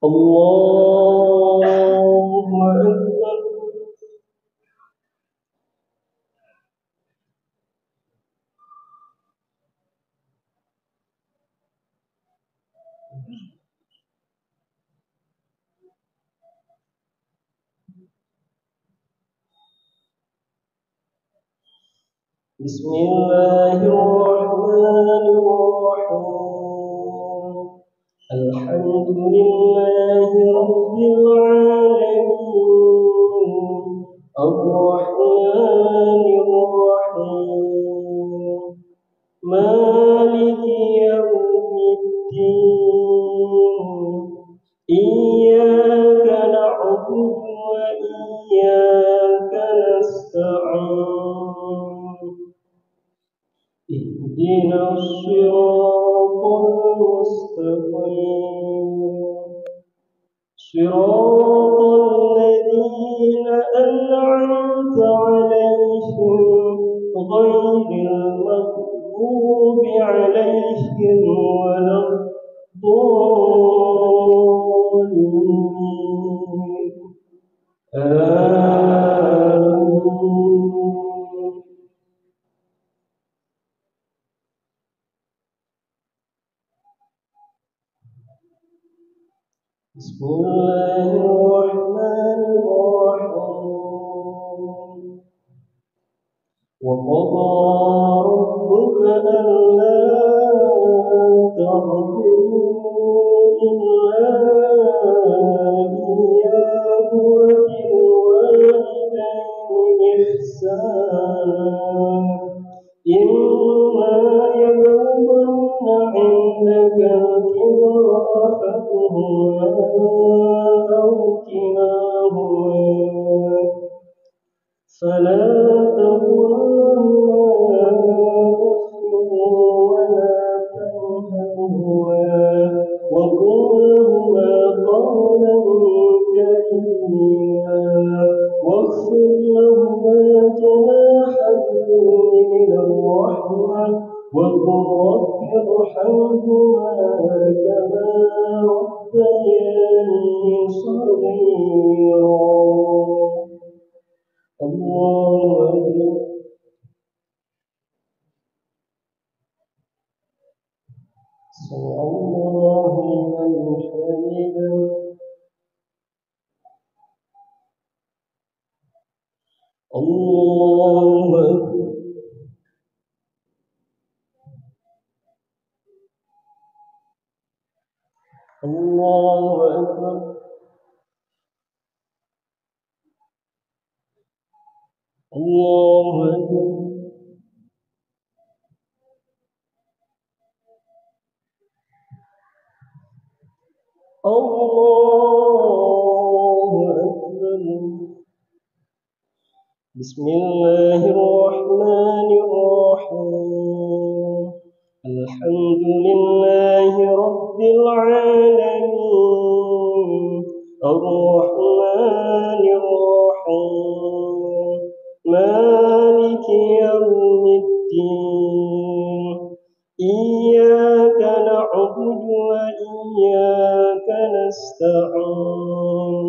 الله أكبر. بسم الله الرحمن الرحيم. الحمد لله رب العالمين الرحمن الرحيم مالك يوم الدين إياك نعبد وإياك نستعين اهدنا الصراط المستقيم صراط الذين أنعمت عليهم غير المغضوب عليهم ولا الضالين آمين. بسم الله الرحمن الرحيم. وقضى ربك ألا تعبدوا إلا إياه وبالوالدين إحسانا إما يبلغن عندك الكبر أحدهما أو كلاهما فلا تقل لهما أف ولا تنهرهما وقل لهما قولا كريما واخفض لهما جناح الذل من الرحمة وقل رب ارحمهما كما ربياني صغيرا. الله أكبر. سمع الله لمن حمده. الله أكبر. الله أكبر. الله أكبر. الله أكبر. بسم الله الرحمن الرحيم. الحمد لله رب العالمين الرحمن الرحيم مالك يوم الدين إياك نعبد وإياك نستعين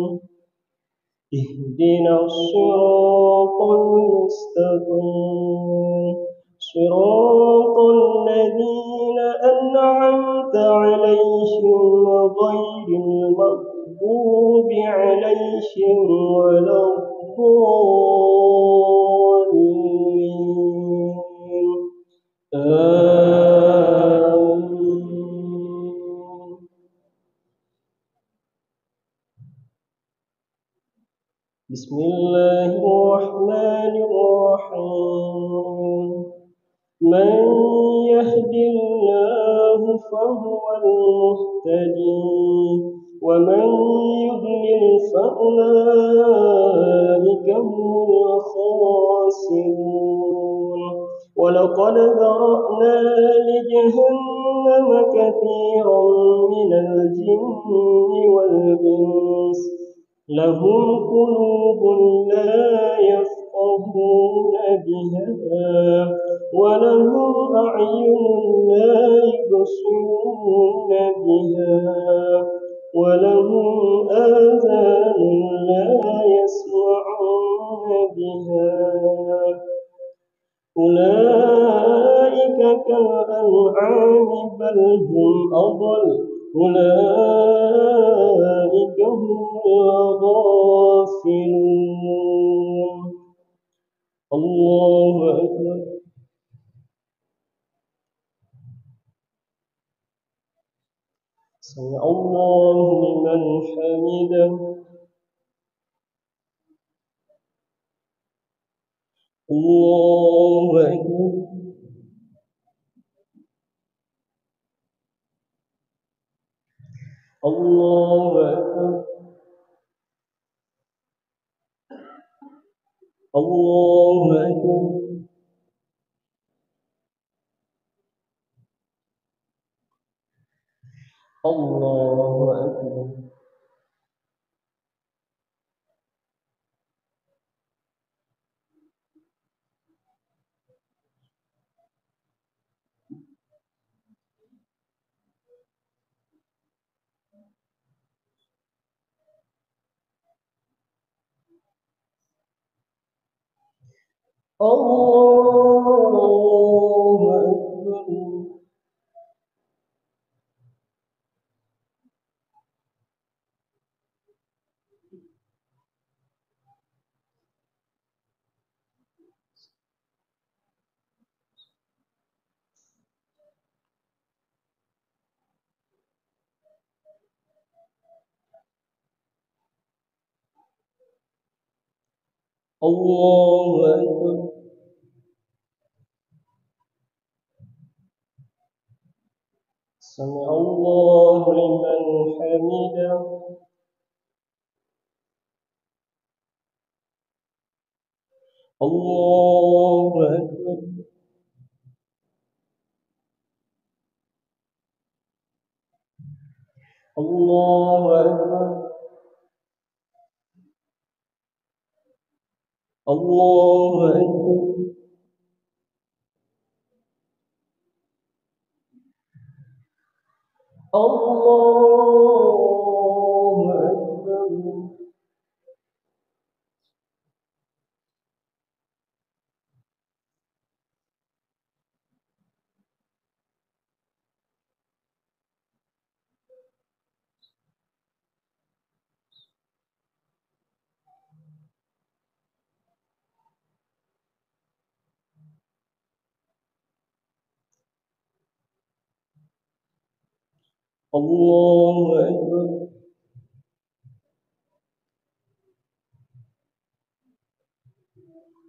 اهدنا الصراط المستقيم صراط الذين أنعمت عليهم غير المغضوب عليهم ولا الضالين آمين. بسم الله الرحمن الرحيم. من يهد الله فهو المهتدي ومن يضلل فأولئك هم الخاسرون. ولقد ذرأنا لجهنم كثيرا من الجن والإنس لهم قلوب لا يفقهون بها ولهم أعين لا يبصرون بها ولهم آذان لا يسمعون بها أولئك كالأنعام بل هم أضل أولئك هم الغافلون الله أكبر سمع الله لمن حمده الله أكبر الله أكبر الله أكبر الله أكبر الله أكبر الله أكبر سمع الله لمن حمده الله أكبر الله أكبر الله أكبر الله أكبر الله أكبر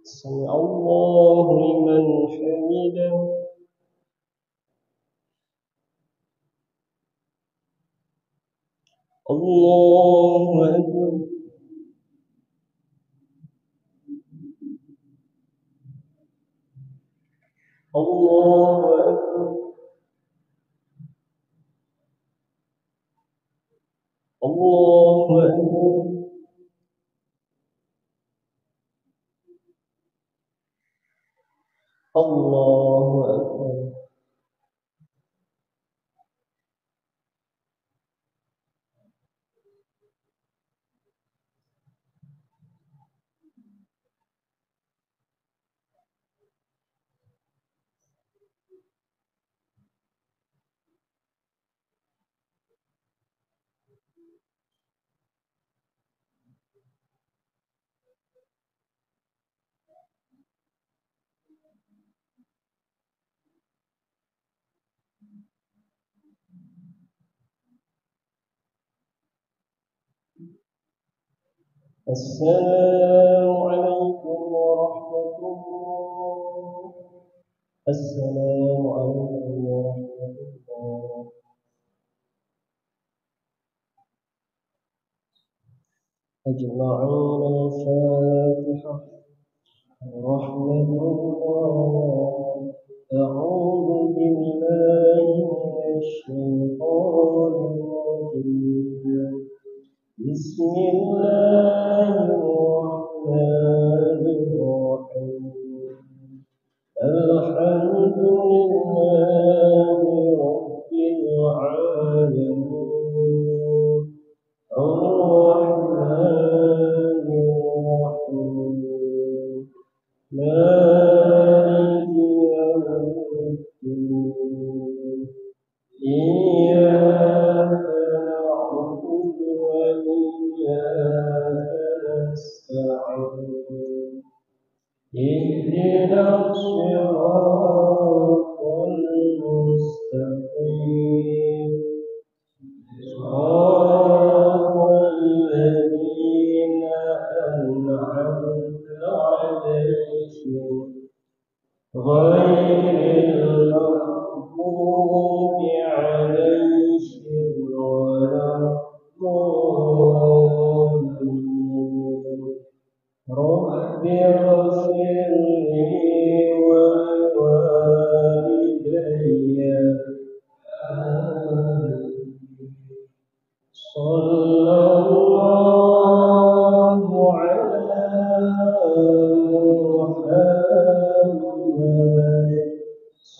سمع الله لمن حمده الله أكبر الله أكبر الله أكبر الله أكبر السلام عليكم ورحمة الله السلام عليكم ورحمة الله أجمعين الفاتحة رحمة الله أعوذ بالله من الشيطان الرجيم بسم الله الرحمن الرحيم الحمد لله رب العالمين صلى الله على محمد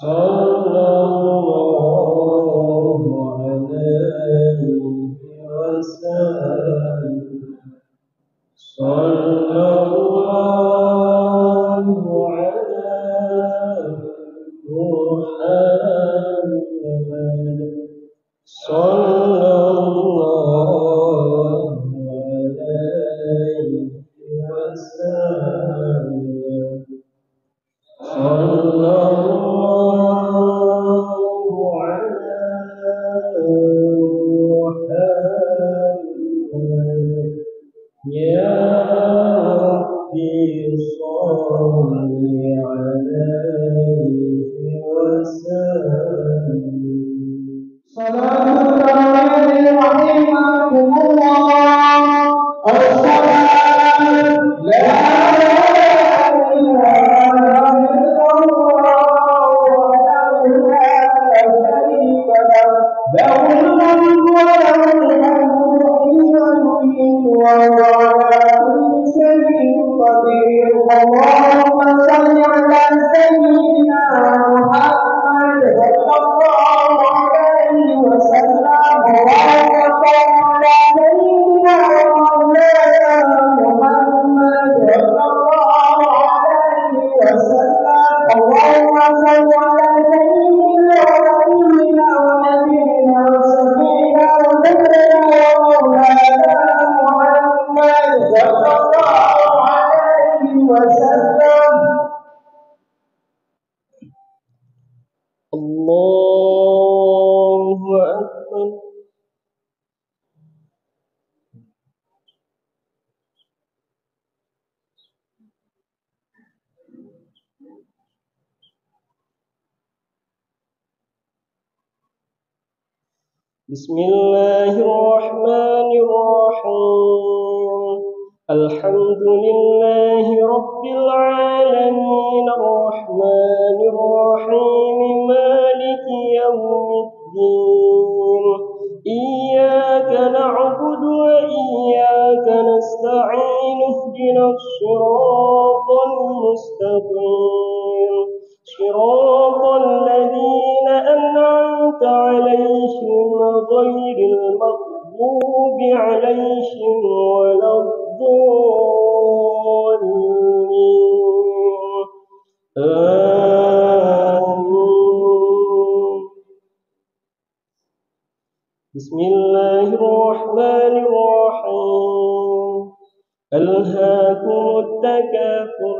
صلى الله عليه وسلم صلى الله على محمد صلى الله عليه وسلم صلى الله على محمد يا ربي صل عليه وسلم صلاة الله رحمكم الله الصلاة لا إله إلا الله وحده لا شريك له له الملك وله الحمد حين يميت وهو على كل شيء قدير اللهم صل على سيدنا محمد صلى الله عليه وسلم وبارك على سيدنا مولانا محمد صلى الله عليه وسلم اللهم صل على سيدنا ونبينا ونبينا وسيدنا وسيدنا ومولانا محمد صلى الله عليه وسلم الله أكبر بسم الله الرحمن الرحيم الحمد لله رب العالمين الرحمن الرحيم مالك يوم الدين إياك نعبد وإياك نستعين اهدنا الصراط المستقيم صراط الذين أنعمت عليهم غير المغضوب عليهم ولا الضالين آمين بسم الله الرحمن الرحيم ألهاكم التكاثر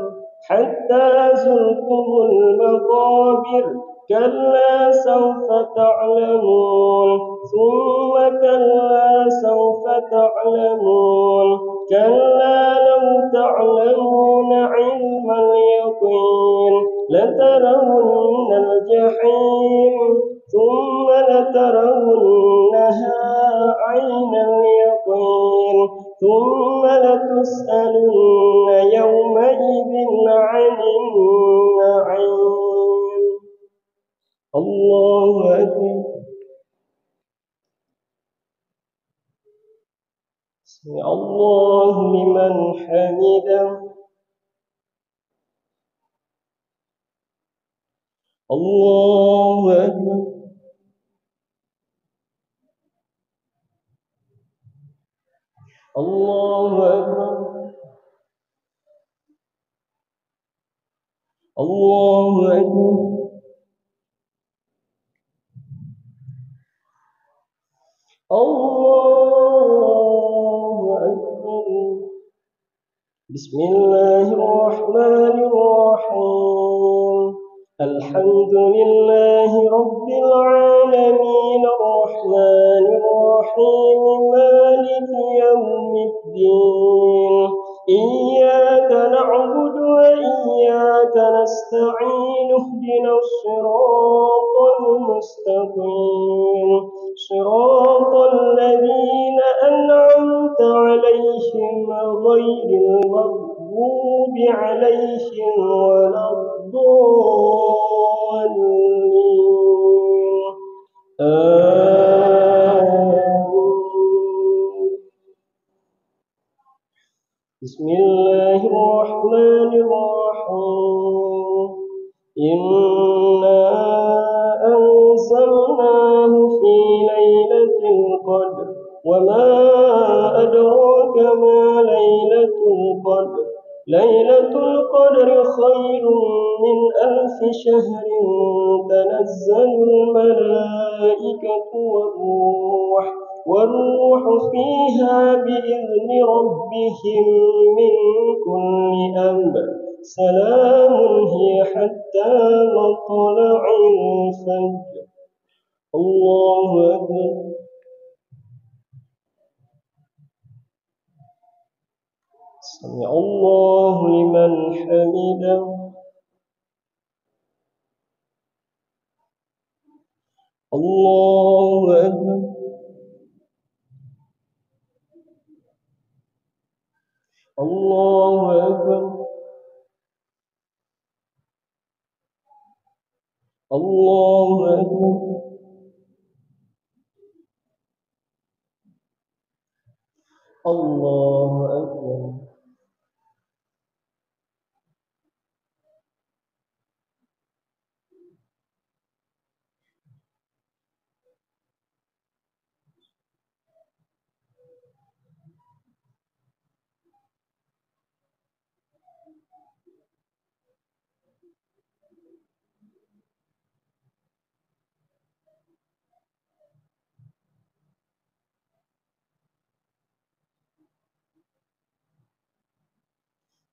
حتى زرتم المقابر كلا سوف تعلمون ثم كلا سوف تعلمون كلا لو تعلمون علم اليقين لترون الجحيم ثم لترونها عين اليقين ثم لتسألن يومئذ عن النعيم الله أكبر سمع الله لمن حمده الله أكبر الله أكبر الله أكبر الله أكبر بسم الله الرحمن الرحيم الحمد لله رب العالمين الرحمن الرحيم مالك يوم الدين إياك نعبد وإياك نستعين اهدنا الصراط المستقيم صراط الذين أنعمت عليهم غير المغضوب عليهم ولا الضالين آمين بسم الله الرحمن الرحيم إنا أنزلناه في ليلة القدر وما أدراك ما ليلة القدر ليلة القدر خير من 1000 شهر تنزل الملائكة والروح فيها بإذن ربهم من كل أمر سلام هي حتى مطلع الفجر. الله أكبر. سمع الله لمن حمده. الله أكبر. الله أكبر. الله أكبر. الله أكبر.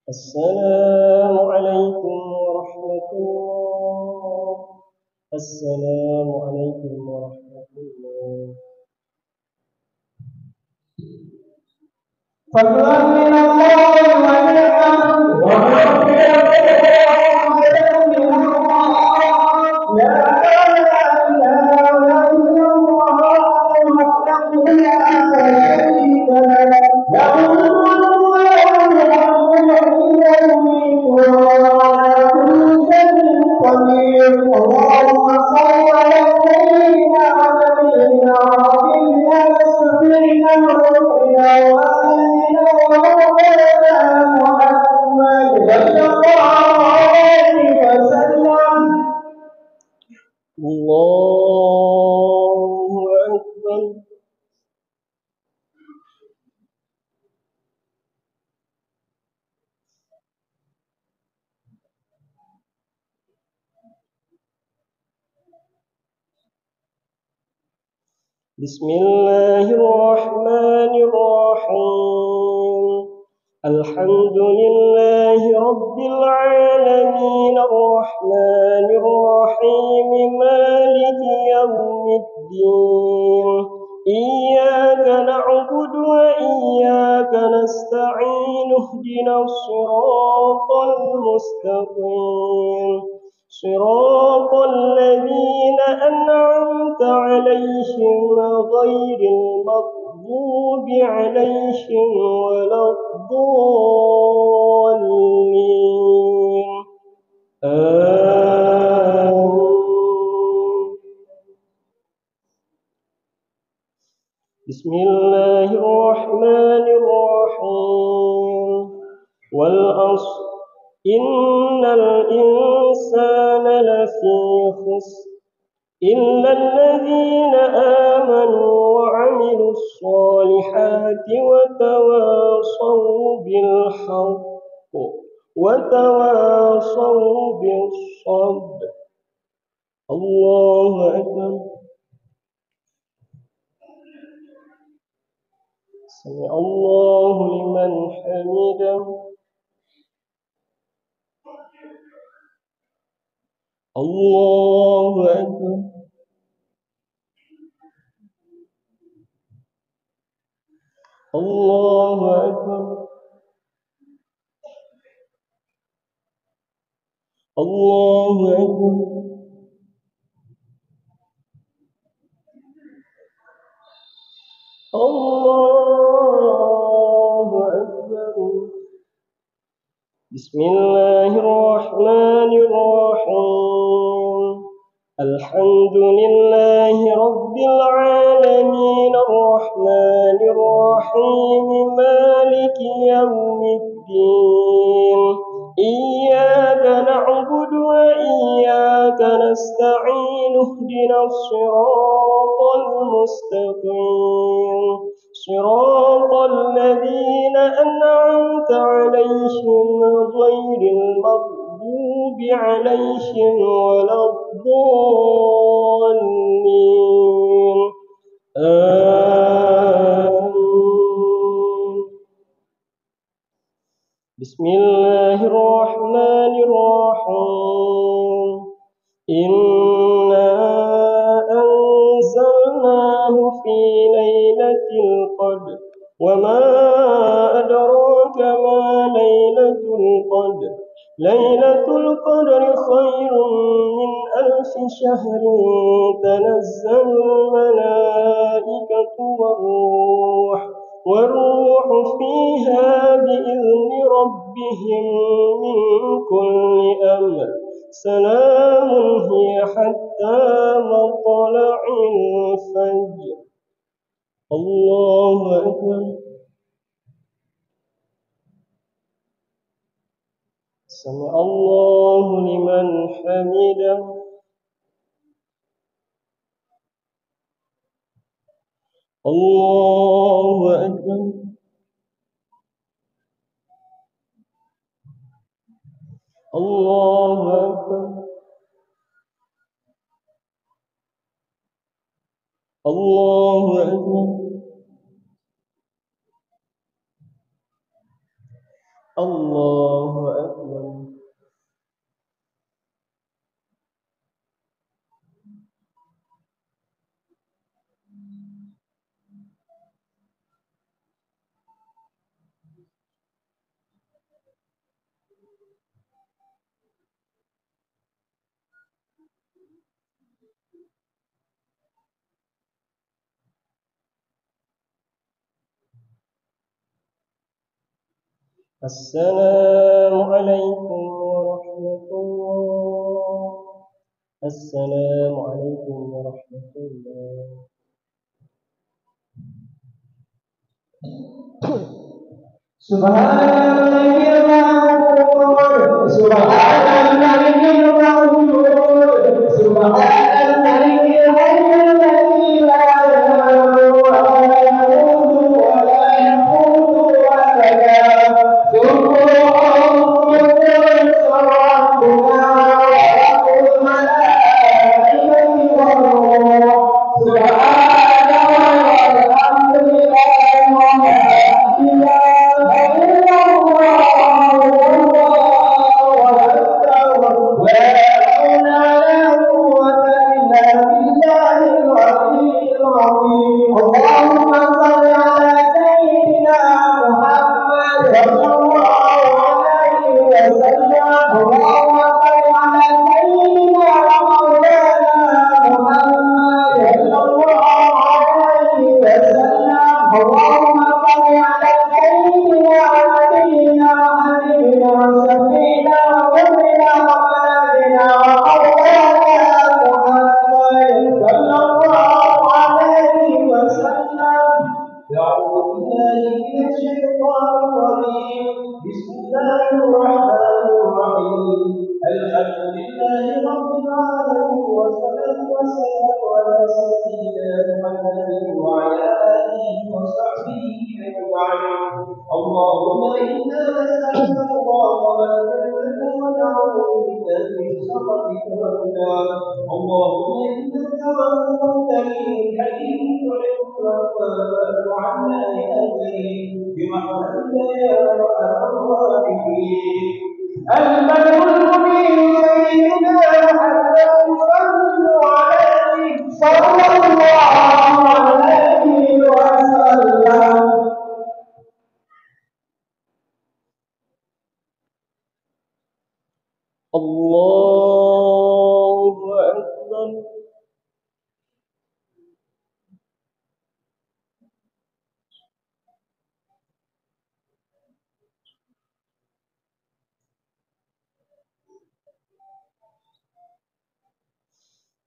السلام عليكم ورحمة الله. السلام عليكم ورحمة الله. فضلا من الله ونعمة ومغفرة من الله لا إله إلا الله وحده لا شريك له له الملك وله الحمد قدير. اللهم صل على سيدنا ونبينا وحبيبنا وشفيعنا وربنا وآلنا ومولانا محمد صلى الله عليه وسلم. الله أكبر. بسم الله الرحمن الرحيم الحمد لله رب العالمين الرحمن الرحيم مالك يوم الدين إياك نعبد وإياك نستعين اهدنا الصراط المستقيم صراط الذين أنعمت عليهم غير المغضوب عليهم ولا الضالين آمين. بسم الله الرحمن الرحيم والعصر إن الإنسان لفي خسر إلا الذين آمنوا وعملوا الصالحات وتواصوا بالحق وتواصوا بالصبر. الله أكبر. سمع الله لمن حمده. الله أكبر. الله أكبر. الله أكبر. الله أكبر. بسم الله الرحمن الرحيم الحمد لله رب العالمين الرحمن الرحيم مالك يوم الدين إياك نعبد وإياك نستعين اهدنا الصراط المستقيم صراط الذين أنعمت عليهم غير المغضوب عليهم ولا الضالين آمين. بسم الله الرحمن الرحيم إنا أنزلناه في ليلة القدر وما أدراك ما ليلة القدر ليلة القدر خير من 1000 شهر تنزل الملائكة والروح فيها بإذن ربهم من كل أمر سلام هي حتى مطلع الفجر الله أكبر سمع الله لمن حمده الله أكبر الله أكبر الله أكبر الله أكبر السلام عليكم ورحمة الله السلام عليكم ورحمة الله سبحان الملك المغفور سبحان الملك المغفور سبحان الملك الحي الذي لا يموت ولا يموت أبدا سبحان قدس ربنا ورب الملائكة والروح سبحان والحمد لله اللهم صل على سيدنا محمد صلى الله عليه وسلم اللهم صل على سيدنا مولانا محمد صلى الله عليه وسلم اللهم صل على سيدنا ونبينا وحبيبنا وشفينا وقرنا وملاذنا ومولانا محمد صلى الله عليه وسلم أعوذ بالله من الشيطان الرجيم بسم الله الرحمن الرحيم الحمد لله رب العالمين والصلاة والسلام على سيدنا محمد وعلى آله وصحبه أجمعين اللهم إنا نسألك الله والجنة ونعوذ بك من سخطك والنار اللهم إنك غفور كريم حليم تحب العفو عنا يا كريم برحمتك يا أرحم الراحمين الملك المبين سيدنا محمد صلى الله عليه وسلم الله أكبر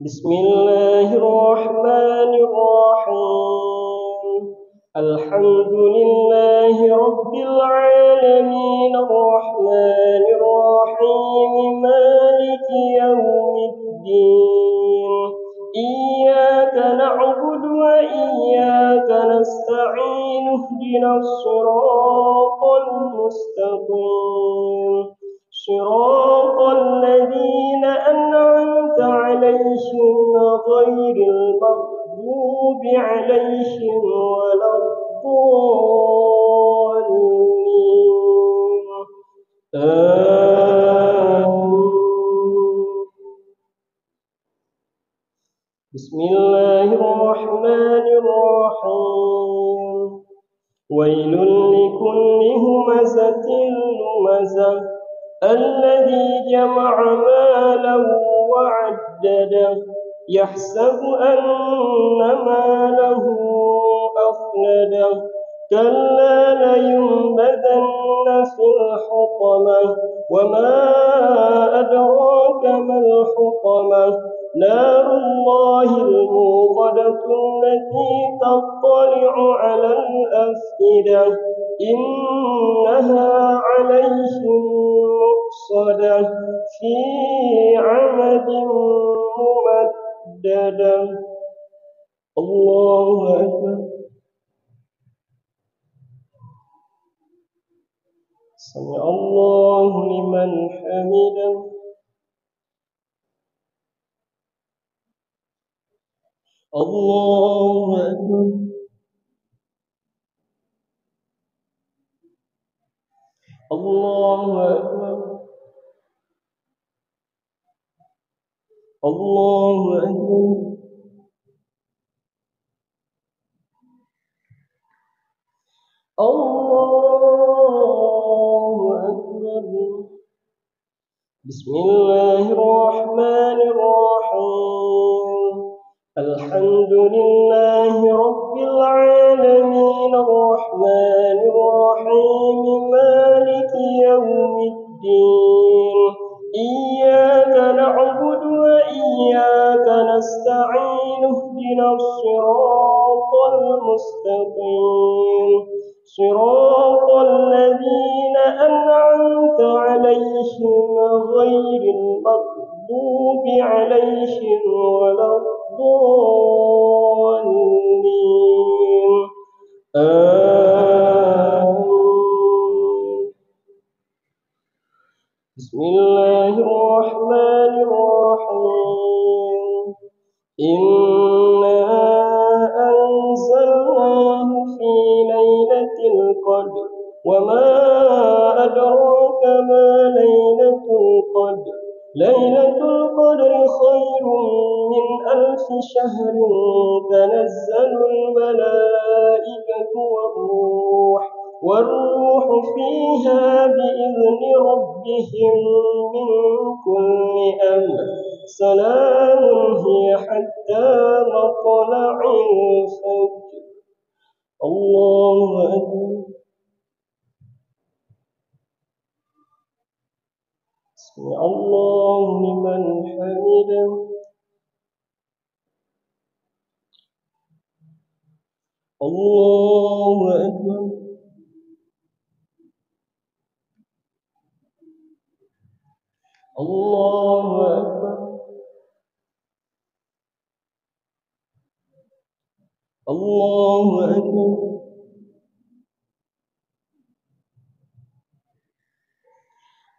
بسم الله الرحمن الرحيم الحمد لله رب العالمين الرحمن الرحيم مالك يوم الدين إياك نعبد وإياك نستعين اهدنا الصراط المستقيم صراط الذين أنعمت عليهم غير المغضوب عليهم ولا الضالين آمين. بسم الله الرحمن الرحيم ويل لكل همزة لمزة الذي جمع مالا وعدده يحسب أن ماله أخلده كلا لينبذن في الحطمة وما أدراك ما الحطمة نار الله الموقدة التي تطلع على الأفئدة إنها عليهم مؤصدة في عمد ممددة الله أكبر سمع الله لمن حمده الله أكبر الله أكبر الله أكبر الله أكبر بسم الله الرحمن الرحيم الحمد لله رب العالمين الرحمن الرحيم مالك يوم الدين إياك نعبد وإياك نستعين اهدنا الصراط المستقيم صراط الذين أنعمت عليهم غير المغضوب عليهم ولا الضالين آمين. بسم الله الرحمن الرحيم إنا أنزلناه في ليلة القدر وما أدراك ما ليلة القدر ليلة القدر خير من 1000 شهر تنزل الملائكة والروح فيها بإذن ربهم من كل أمر سلام هي حتى مطلع الفجر الله أكبر سمع الله لمن حمده الله أكبر الله أكبر الله أكبر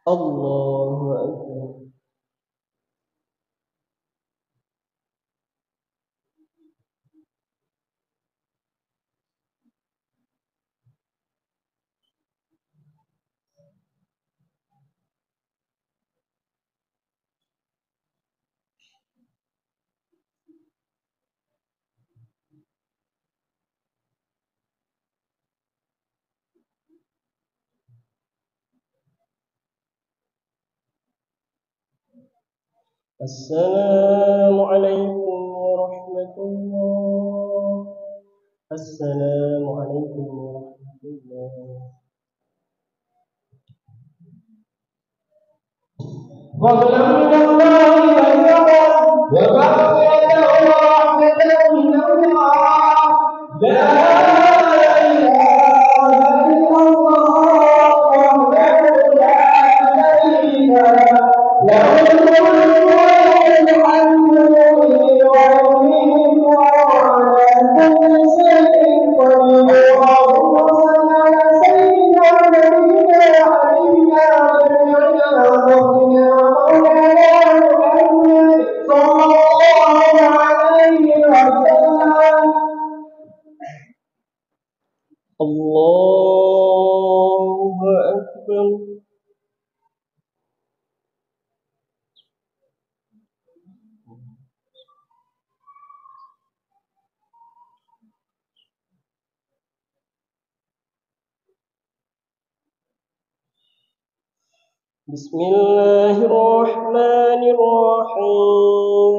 الله أكبر السلام عليكم ورحمة الله السلام عليكم ورحمة الله فضلا من الله ورضوانه ومغفرة ورحمة من الله. لا إله إلا الله وحده لا شريك له، له الملك وله الحمد يحيي ويميت وهو على كل شيء قدير. اللهم صل على سيدنا ونبينا وحبيبنا وشفيعنا ومولانا محمد صلى الله عليه وسلم. الله أكبر. بسم الله الرحمن الرحيم.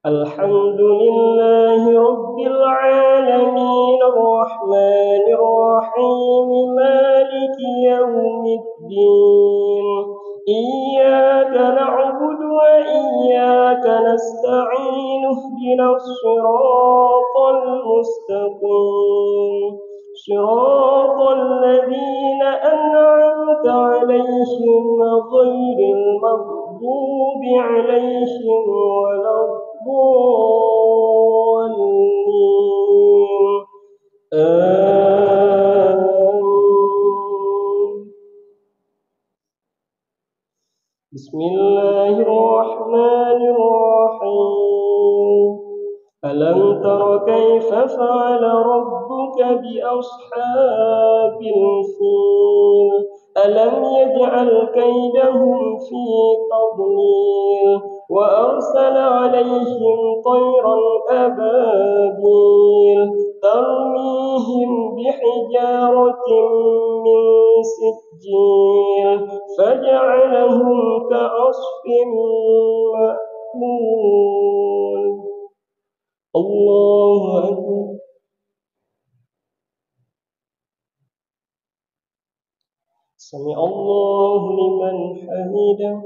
الحمد لله رب العالمين الرحمن الرحيم مالك يوم الدين. إياك نعبد وإياك نستعين اهدنا الصراط المستقيم صراط الذين أنعمت عليهم غير المغضوب عليهم ولا الضالين. آمين. بسم الله الرحمن الرحيم. ألم تر كيف فعل ربك بأصحاب الفيل؟ ألم يجعل كيدهم في تضليل وأرسل عليهم طيرا أبابيل ترميهم بحجارة من سجيل فجعلهم كعصف مأكول. الله أكبر. سمع الله لمن حمده.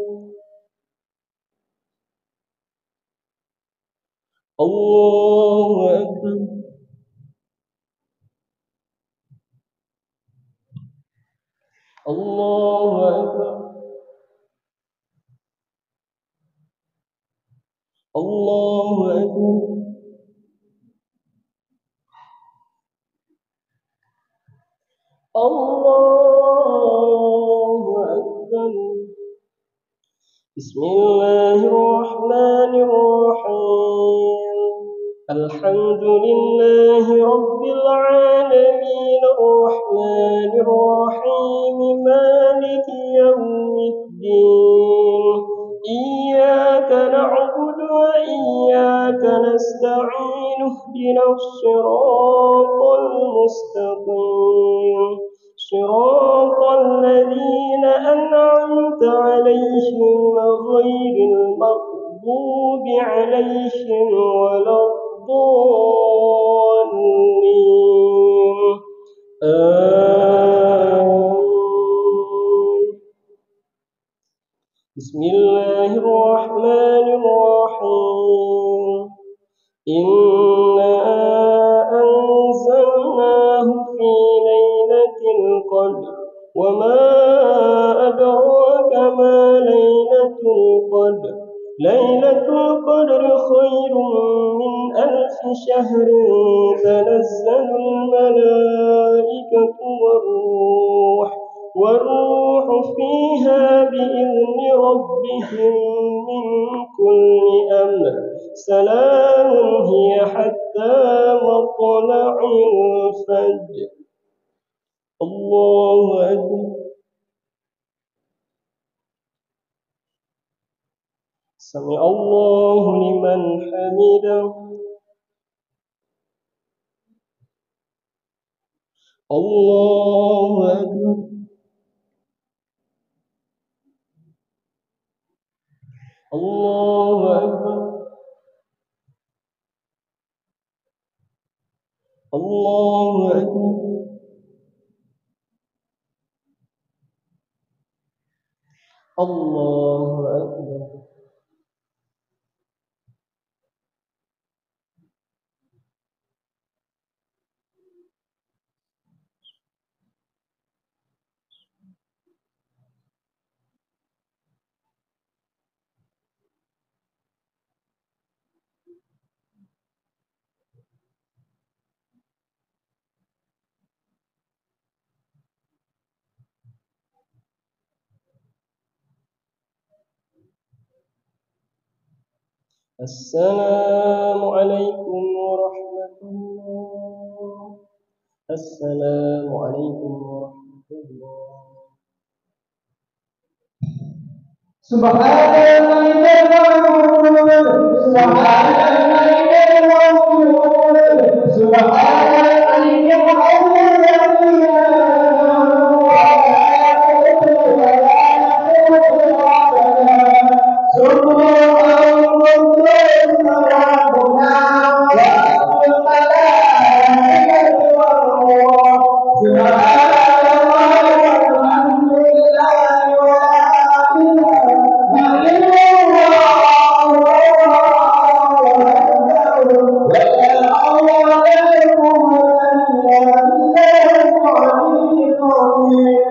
الله أكبر. الله أكبر. الله أكبر. الله أكبر. بسم الله الرحمن الرحيم. الحمد لله رب العالمين الرحمن الرحيم مالك يوم الدين. إياك نعبد وإياك نستعين اهدنا الصراط المستقيم صراط الذين أنعمت عليهم غير المغضوب عليهم ولا الضالين. آمين. بسم الله الرحمن الرحيم. إنا أنزلناه في ليلة القدر وما أدراك ما ليلة القدر. ليلة القدر خير من 1000 شهر. تنزل الملائكة والروح فيها بإذن ربهم من كل أمر. سلام هي حتى مطلع الفجر. الله أكبر. سمع الله لمن حمده. الله أكبر. الله أكبر. الله أكبر. الله أكبر. السلام عليكم ورحمة الله. السلام عليكم ورحمة الله. سبحان الملك المغفور سبحان الملك المغفور سبحان الملك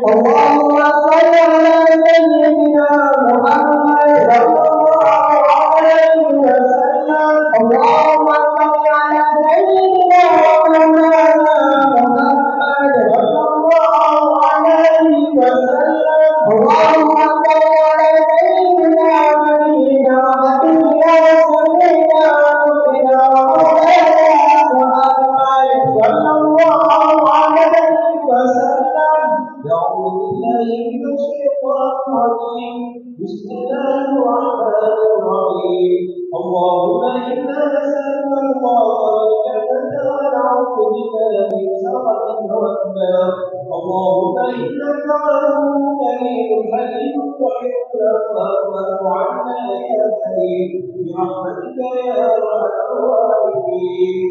اللهم صل على سيدنا محمد صلى الله عليه وسلم اللهم صل على سيدنا مولانا محمد صلى الله عليه وسلم اللهم صل على سيدنا نبينا ونبينا وسيدنا ربنا مولانا محمد صلى الله عليه وسلم. أعوذ بالله من الشيطان الرجيم. بسم الله الرحمن الرحيم. اللهم إنا نسألك الله الجنة ونعوذ بك من سخطك والنار. اللهم إنك عفو كريم حليم تحب العفو فاعف عنا يا كريم برحمتك يا أرحم الراحمين.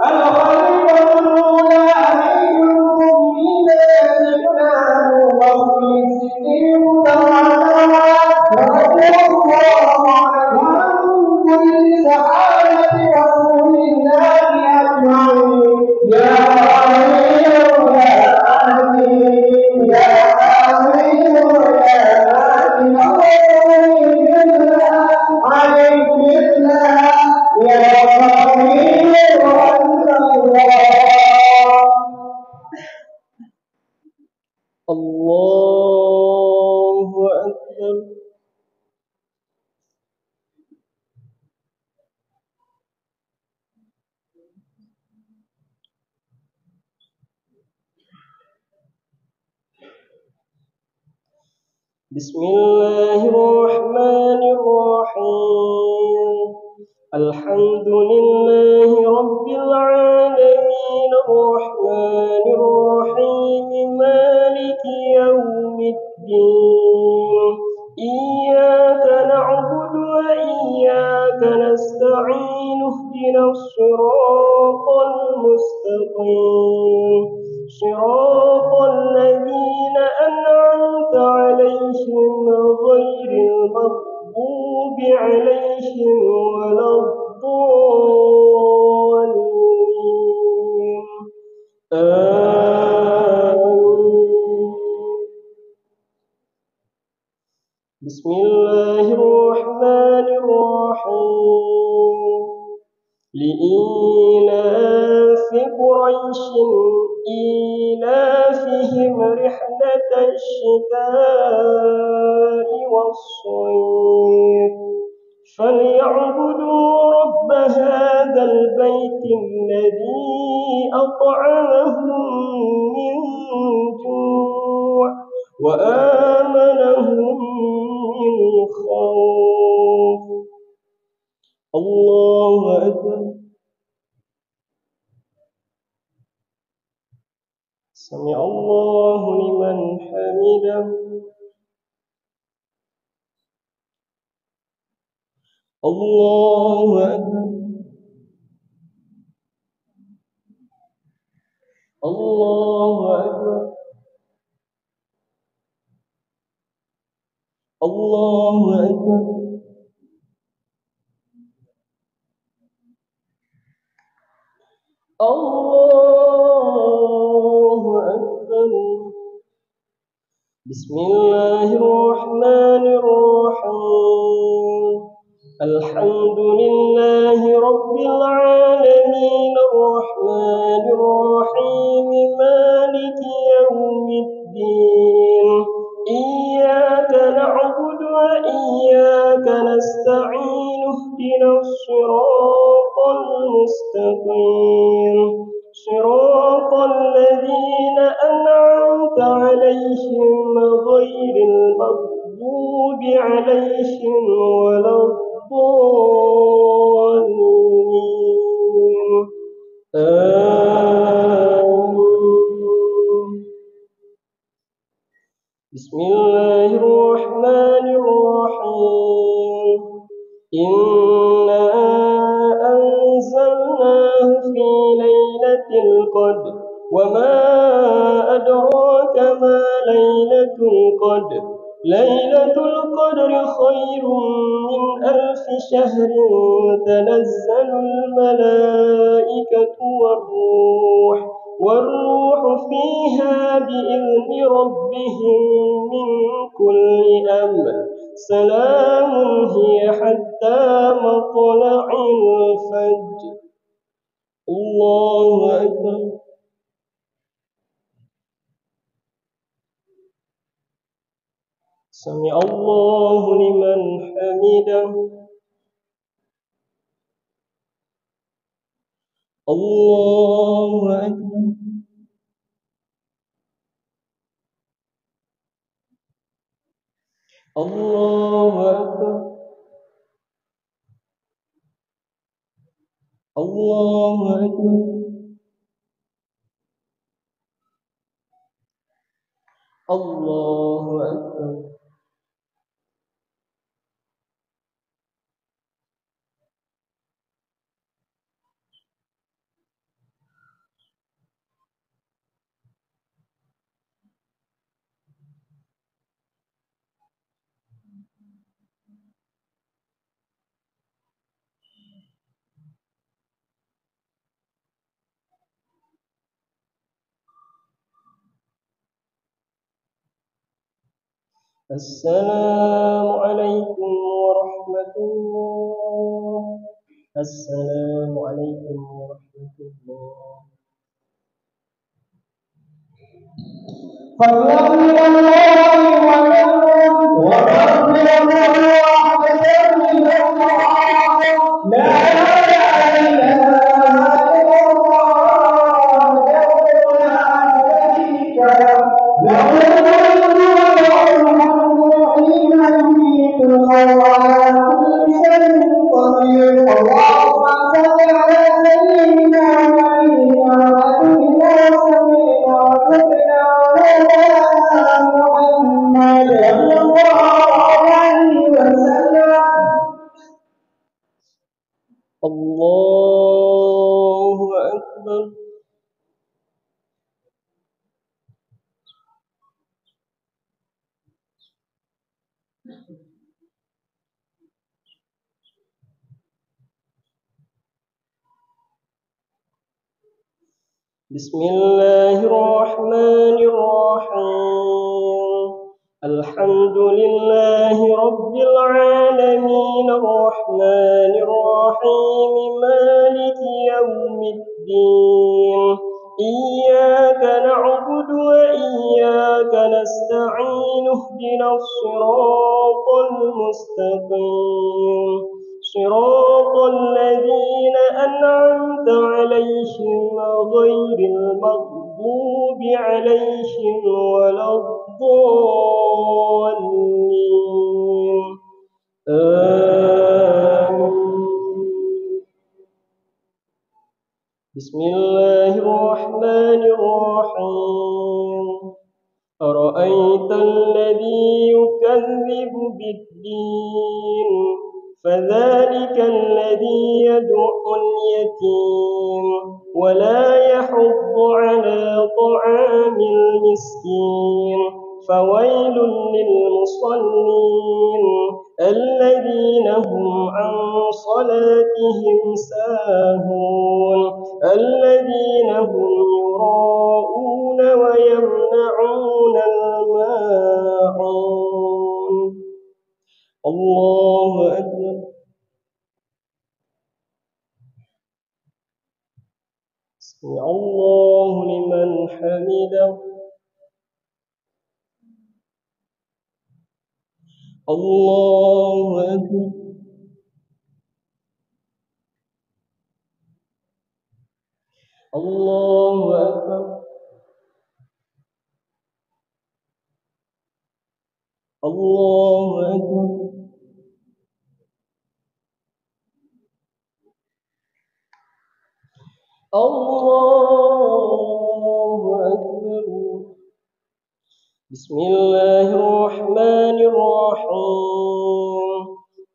الخليفة الأولى أمير المؤمنين سيدنا أبو بكر الصديق رضي الله عنه وعن كل صحابة رسول الله أجمعين. يا أمير يا أمير يا أمير يا أمير عليك بالله يا أمير الله أكبر. بسم الله الرحمن الرحيم. الحمد لله رب العالمين الرحمن الرحيم مالك يوم الدين. إياك نعبد وإياك نستعين اهدنا الصراط المستقيم صراط الذين أنعمت عليهم غير المغضوب عليهم ولا الضالين. آمين. بسم الله الرحمن الرحيم. لإيلاف قريش إيلافهم رحلة الشتاء والصيف فليعبدوا رب هذا البيت الذي أطعمهم من جوع وآمنهم من خوف. الله أكبر. سمع الله لمن حمده. الله أكبر. الله أكبر. الله أكبر. الله أكبر. بسم الله الرحمن الرحيم. الحمد لله رب العالمين الرحمن الرحيم مالك يوم الدين. إياك نعبد وإياك نستعين اهدنا الصراط عليهم غير المغضوب عليهم ولا الضالين. آمين. بسم الله الرحمن الرحيم. إنا أنزلناه في ليلة القدر وما أدراك ما ليلة القدر. ليلة القدر خير من 1000 شهر. تنزل الملائكة والروح فيها بإذن ربهم من كل أمر. سلام هي حتى مطلع الفجر. الله أكبر. سمع الله لمن حمده. الله أكبر. الله أكبر. الله أكبر. الله أكبر. السلام عليكم ورحمة الله. السلام عليكم ورحمة الله. فضلا من الله ومغفرة ورحمة من الله. لا إله إلا الله وحده لا شريك له. له الملك وله الحمد حين يميت وهو على كل شيء قدير. اللهم صل على سيدنا ونبينا وحبيبنا وسيدنا ونبينا محمد صلى الله عليه وسلم. الله أكبر. بسم الله الرحمن الرحيم. الحمد لله رب العالمين الرحمن الرحيم مالك يوم الدين. إياك نعبد وإياك نستعين. اهدنا الصراط المستقيم صراط الذين أنعمت عليهم غير المغضوب عليهم ولا الضالين. آمين. بسم الله الرحمن الرحيم. أرأيت الذي يكذب بالدين فذلك الذي يدعو اليتيم ولا يحض على طعام المسكين. فويل للمصلين الذين هم عن صلاتهم ساهون. الذين هم يراءون ويمنعون الماعون. الله أكبر. سمع الله لمن حمده. الله أكبر. الله أكبر. الله أكبر. الله أكبر. بسم الله الرحمن الرحيم.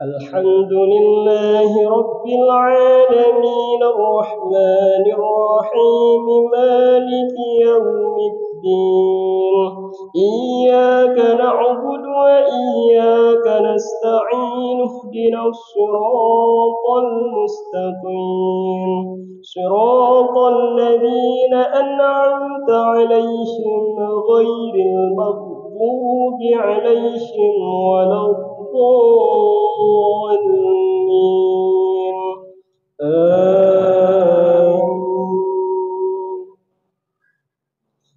الحمد لله رب العالمين الرحمن الرحيم مالك يوم الدين. إياك نعبد وإياك نستعين. اهدنا الصراط المستقيم صراط الذين أنعمت عليهم غير المغضوب عليهم ولا الضالين. آمين.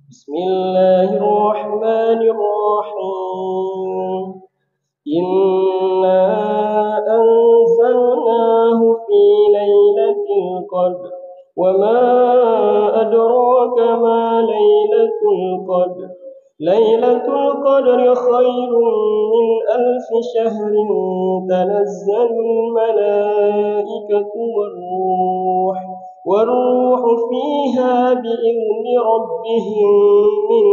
بسم الله الرحمن الرحيم. إنا أنزلناه في ليلة القدر وما أدراك ما ليلة القدر. ليلة القدر خير من 1000 شهر. تنزل الملائكة والروح فيها بإذن ربهم من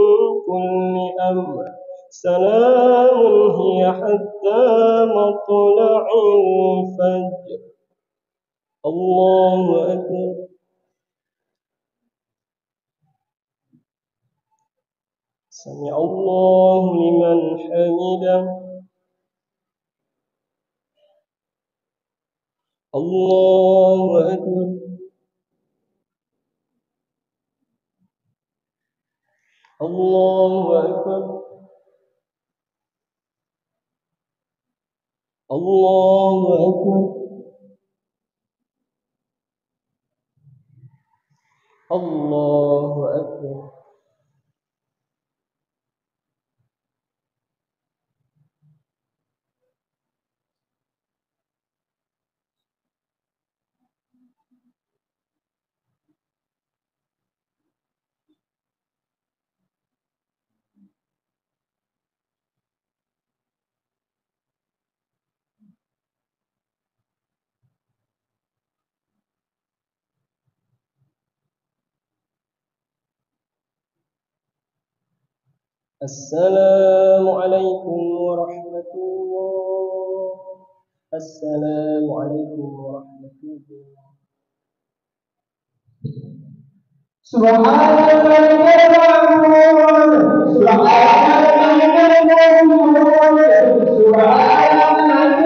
كل أمر. سلام هي حتى مطلع الفجر. الله أكبر. سمع الله لمن حمده. الله أكبر. الله أكبر. الله أكبر. الله أكبر. السلام عليكم ورحمة الله. السلام عليكم ورحمة الله. سبحان الملك المعبود سبحان الملك المعبود سبحان الملك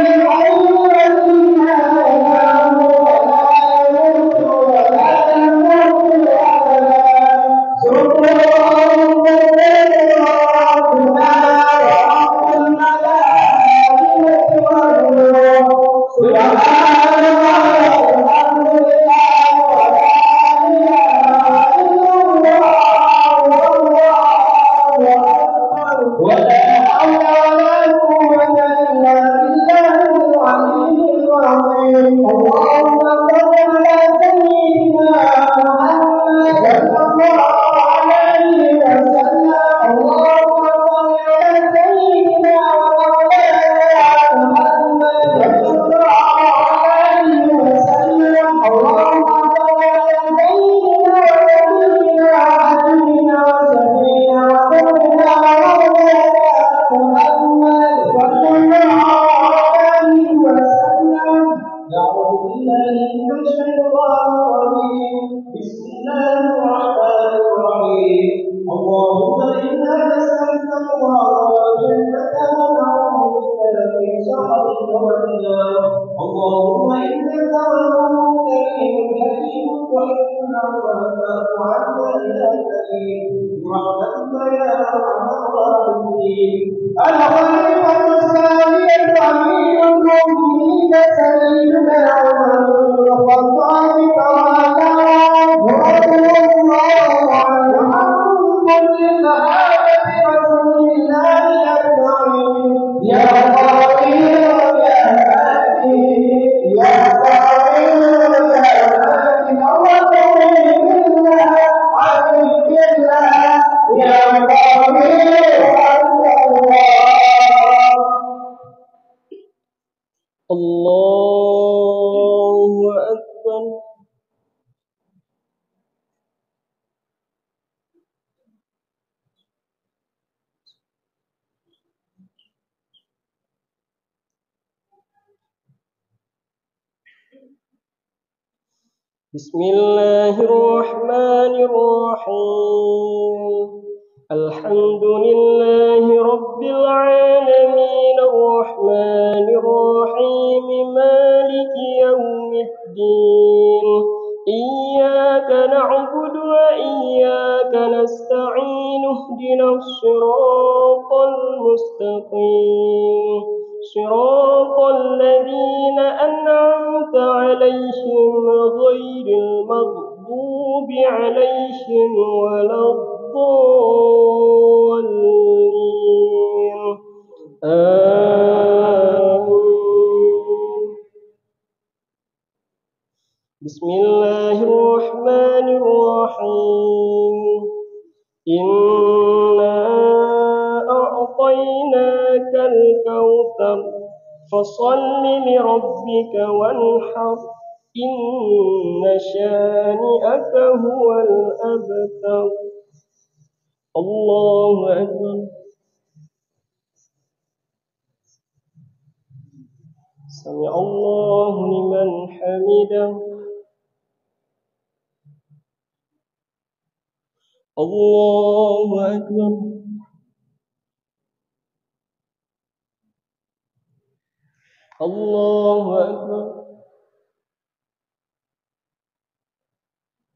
اللهم إنك رؤوف كريم حليم تحب العفو فاعف عنا يا كريم برحمتك يا أرحم الراحمين. الخليفة الثاني أمير المؤمنين سيدنا عمر بن الخطاب رضي الله عنه وعن كل صحابة رسول الله أجمعين. يا قائل يا هادي يا قائل يا هادي اللهم إنا عليك الله يا قائل الله بسم الله الرحمن الرحيم الحمد لله رب العالمين الرحمن الرحيم مالك يوم الدين إياك نعبد وإياك نستعين اهدنا الصراط المستقيم صراط الذين أنعمت عليهم غير المغضوب عليهم ولا الضالين آمين. بسم الله الرحمن الرحيم إنا أعطيناك الكوثر فصل لربك وانحر إن شانئك هو الأبتر الله أكبر سمع الله لمن حمده الله أكبر الله أكبر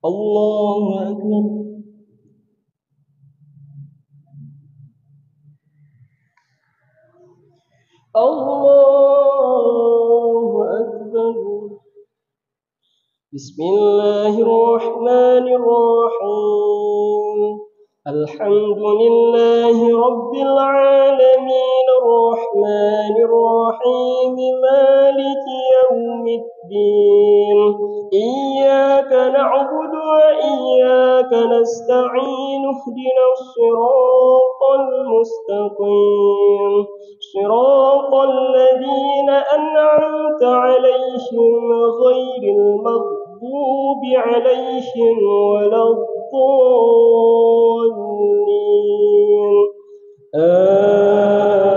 الله أكبر الله أكبر بسم الله الرحمن الرحيم الحمد لله رب العالمين الرحمن الرحيم مالك يوم الدين إياك نعبد وإياك نستعين اهدنا الصراط المستقيم صراط الذين أنعمت عليهم غير المغضوب عليهم ولا الضالين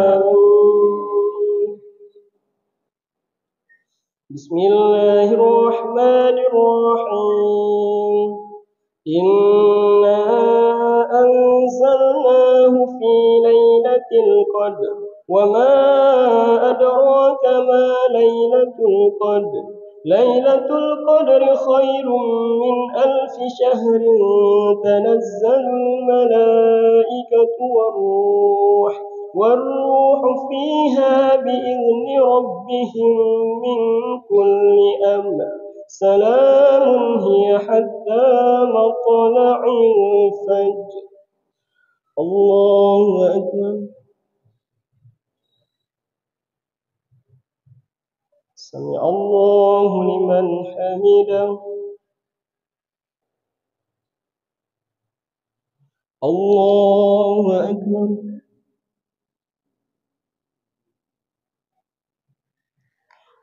آمين. بسم الله الرحمن الرحيم إنا أنزلناه في ليلة القدر وما أدراك ما ليلة القدر ليلة القدر خير من 1000 شهر تنزل الملائكة والروح فيها بإذن ربهم من كل أمر سلام هي حتى مطلع الفجر الله أكبر سمع الله لمن حمده الله أكبر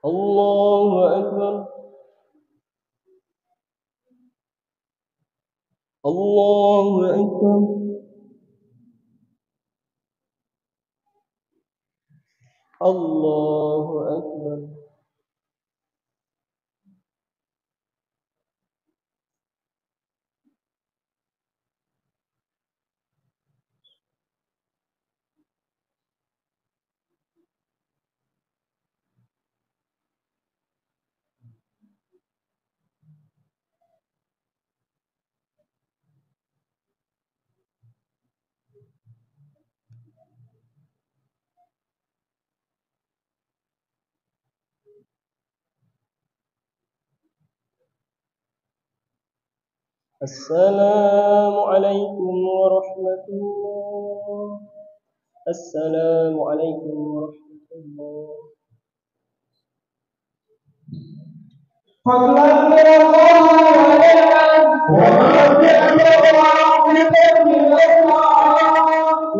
الله أكبر الله أكبر الله أكبر السلام عليكم ورحمة الله السلام عليكم ورحمة الله فضلا من الله ونعمة ومغفرة ورحمة من الله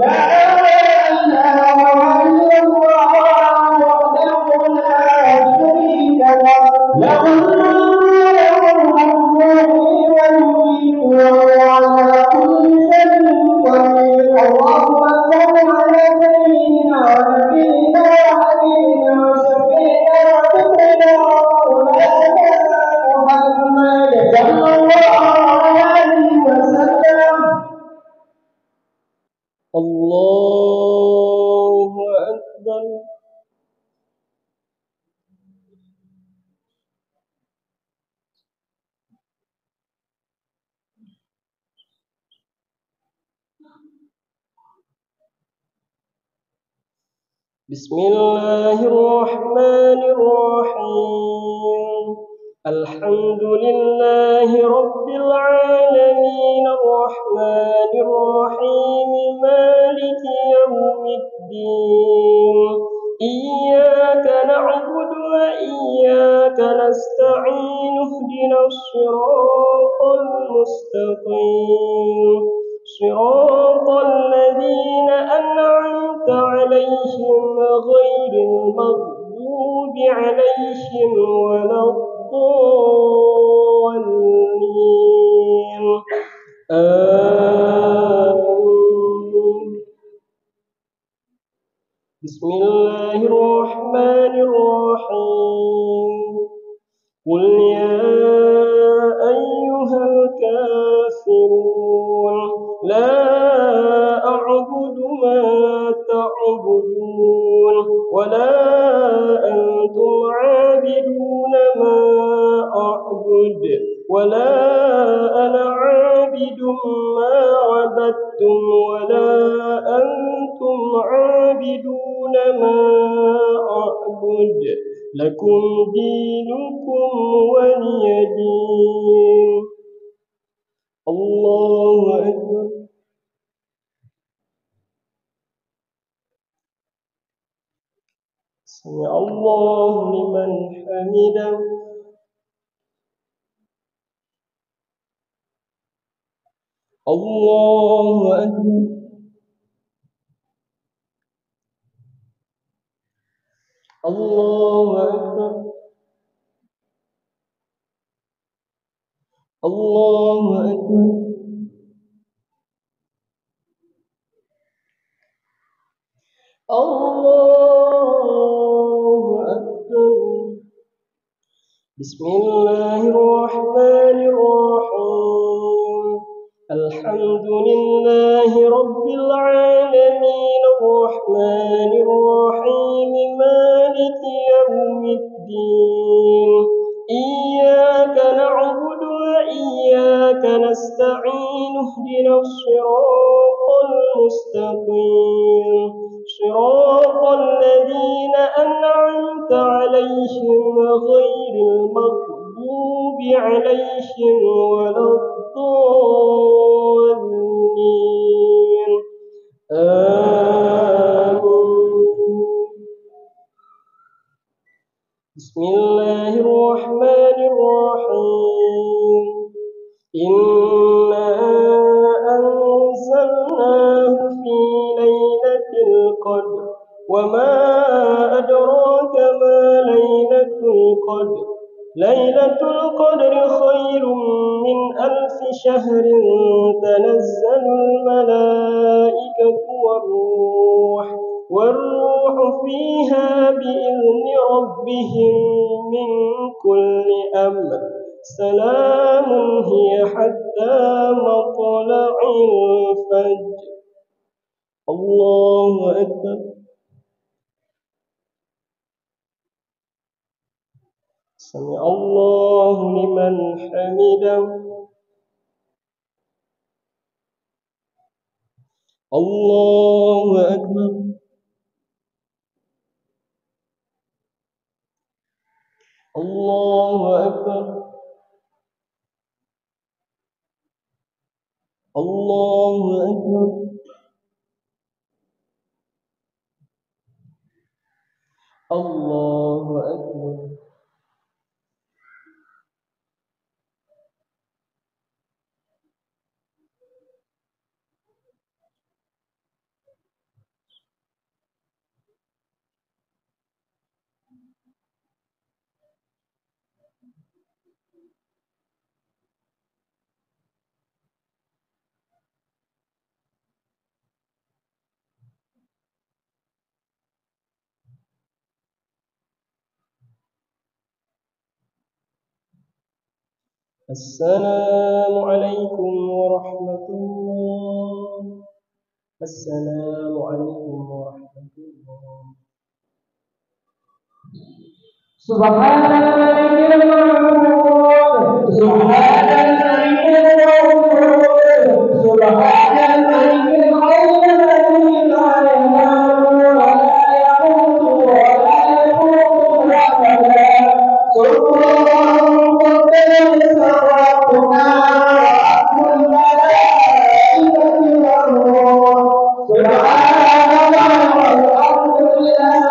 لا إله إلا الله وحده لا شريك له له الملك وهو على كل شيء قدير اللهم صل على سيدنا ونبينا وحبيبنا وشفيعنا وسيدنا ومولانا الله أكبر. بسم الله الرحمن الرحيم. الحمد لله رب العالمين الرحمن الرحيم مالك يوم الدين. إياك نعبد وإياك نستعين اهدنا الصراط المستقيم صراط الذين أنعمت عليهم غير المغضوب عليهم ولا الضالين. آمين. بسم الله الرحمن الرحيم. قل يا أيها الكافرون لا أعبد ما تعبدون ولا أنتم عابدون ما أعبد ولا أنا عابد ما عبدتم ولا أنتم عابدون ما أعبد لكم دينكم ولي دين. الله أكبر. سمع الله لمن حمده. الله أكبر. الله أكبر. الله أكبر. الله أكبر. بسم الله الرحمن الرحيم. الحمد لله رب العالمين الرحمن الرحيم مالك يوم الدين. إياك نعبد وإياك نستعين اهدنا الصراط المستقيم صراط الذين أنعمت عليهم غير المغضوب عليهم ولا الضالين. آمين. بسم الله الرحمن الرحيم. إنا أنزلناه في ليلة القدر وما أدراك ما ليلة القدر. ليلة القدر خير من 1000 شهر. تنزل الملائكة والروح فيها بإذن ربهم من كل أمر. سلام هي حتى مطلع الفجر. الله أكبر. سمع الله لمن حمده. الله أكبر. الله أكبر. الله أكبر. الله أكبر. السلام عليكم ورحمة الله. السلام عليكم ورحمة الله. سبحان الملك المعبود سبحان الملك المعبود سبحان الملك الحي الذي لا ينام ولا يموت ولا يموت أبدا سبحان قدس ربنا ورب الملائكة والروح سبحان الله والحمد لله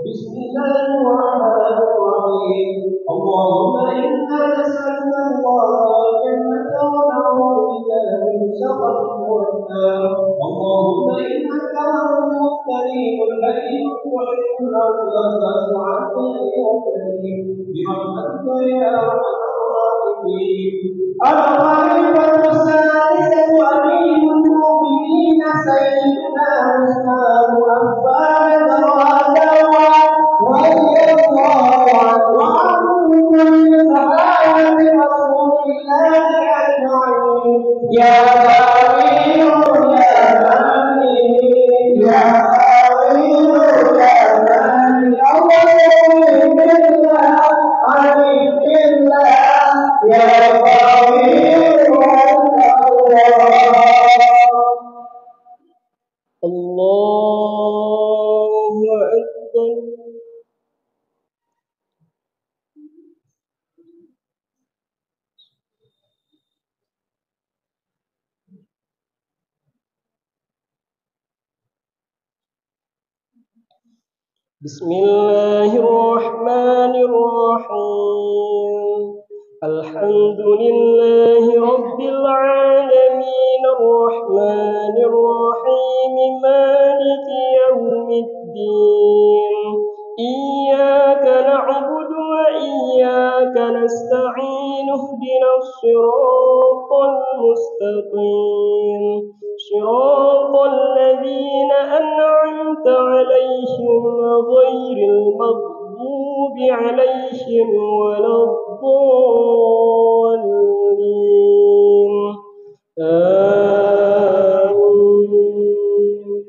بسم الله الرحمن الرحيم اللهم إنا نسألك الله الجنة ونعوذ بك من سخطك والنار اللهم إنك عفو كريم حليم تحب العفو فاعف عنا يا كريم برحمتك يا أرحم الراحمين الخليفة السادسة أمير المؤمنين سيدنا عثمان عفان رضي الله عنه وعن كل صحابة رسول الله أجمعين يا غفير يا ماني يا غفير يا ماني اللهم بالله عليك بالله يا غفير الله أكبر. بسم الله الرحمن الرحيم الحمد لله رب العالمين الرحمن الرحيم مالك يوم الدين إياك نعبد وإياك نستعين اهدنا الصراط المستقيم صراط الذين أنعمت عليهم غير المغضوب عليهم ولا الضالين آمين.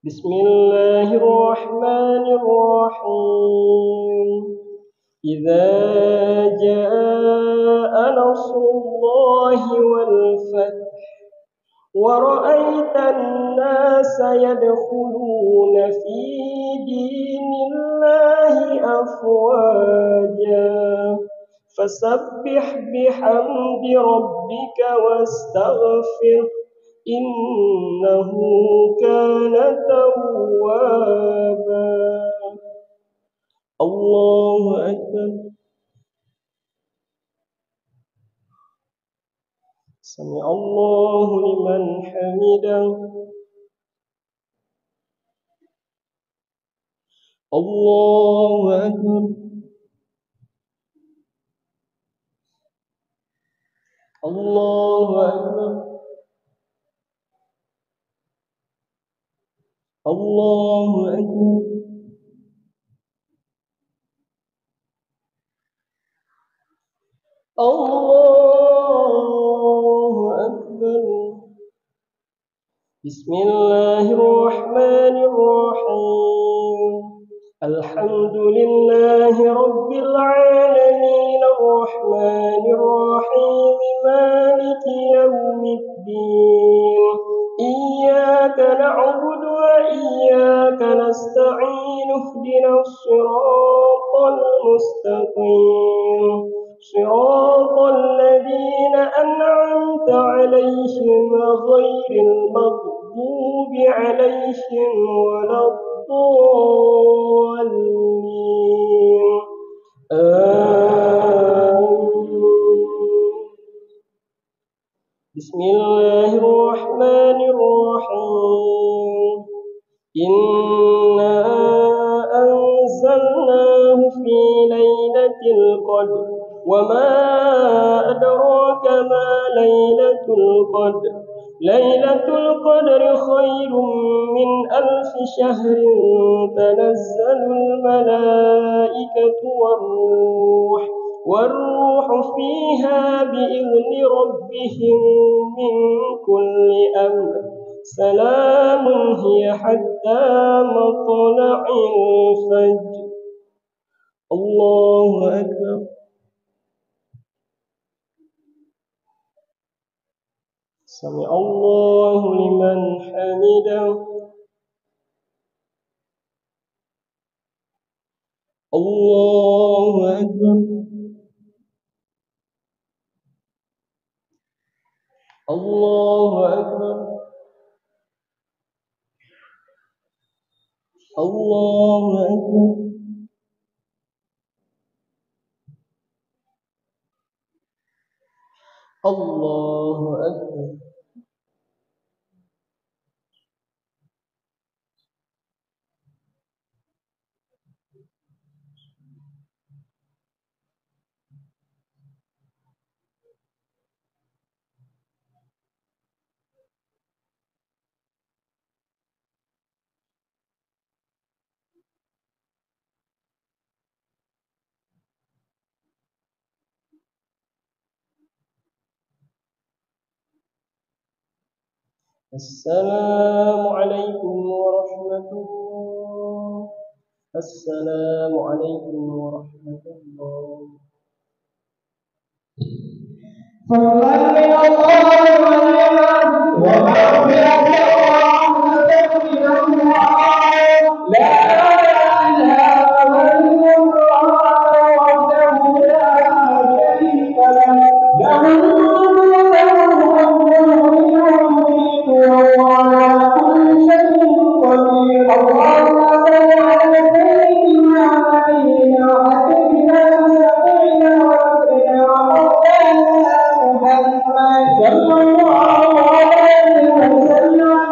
بسم الله الرحمن الرحيم إذا جاء نصر الله والفتح ورأيت الناس يدخلون في دين الله أفواجا فسبح بحمد ربك واستغفر إنه كان توابا. الله أكبر. سمع الله لمن حمده. الله أكبر. الله أكبر. الله أكبر. الله أكبر. بسم الله الرحمن الرحيم الحمد لله رب العالمين الرحمن الرحيم مالك يوم الدين إياك نعبد وإياك نستعين اهدنا الصراط المستقيم صراط الذين أنعمت عليهم غير المغضوب عليهم ولا الضالين آمين. بسم الله الرحمن الرحيم إنا أنزلناه في ليلة القدر وما أدراك ما ليلة القدر ليلة القدر خير من 1000 شهر تنزل الملائكة والروح فيها بإذن ربهم من كل أمر سلام هي حتى مطلع الفجر. الله أكبر. سمع الله لمن حمده. الله أكبر. الله أكبر. الله أكبر. الله أكبر. السلام عليكم ورحمة الله. السلام عليكم ورحمة الله. فضلا من الله ونعمة ومغفرة ورحمة من الله لا إله إلا الله وحده لا شريك له له الملك وهو على كل شيء قدير. اللهم صل على سيدنا ونبينا وحبيبنا وشفيعنا وربنا محمد صلى الله عليه وسلم.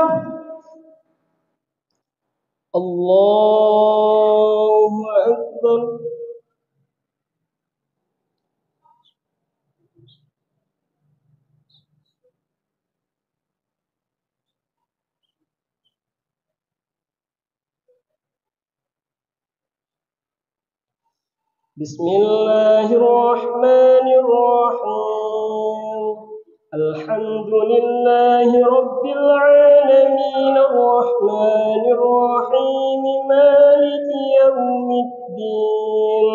الله أكبر. بسم الله الرحمن الرحيم الحمد لله رب العالمين الرحمن الرحيم مالك يوم الدين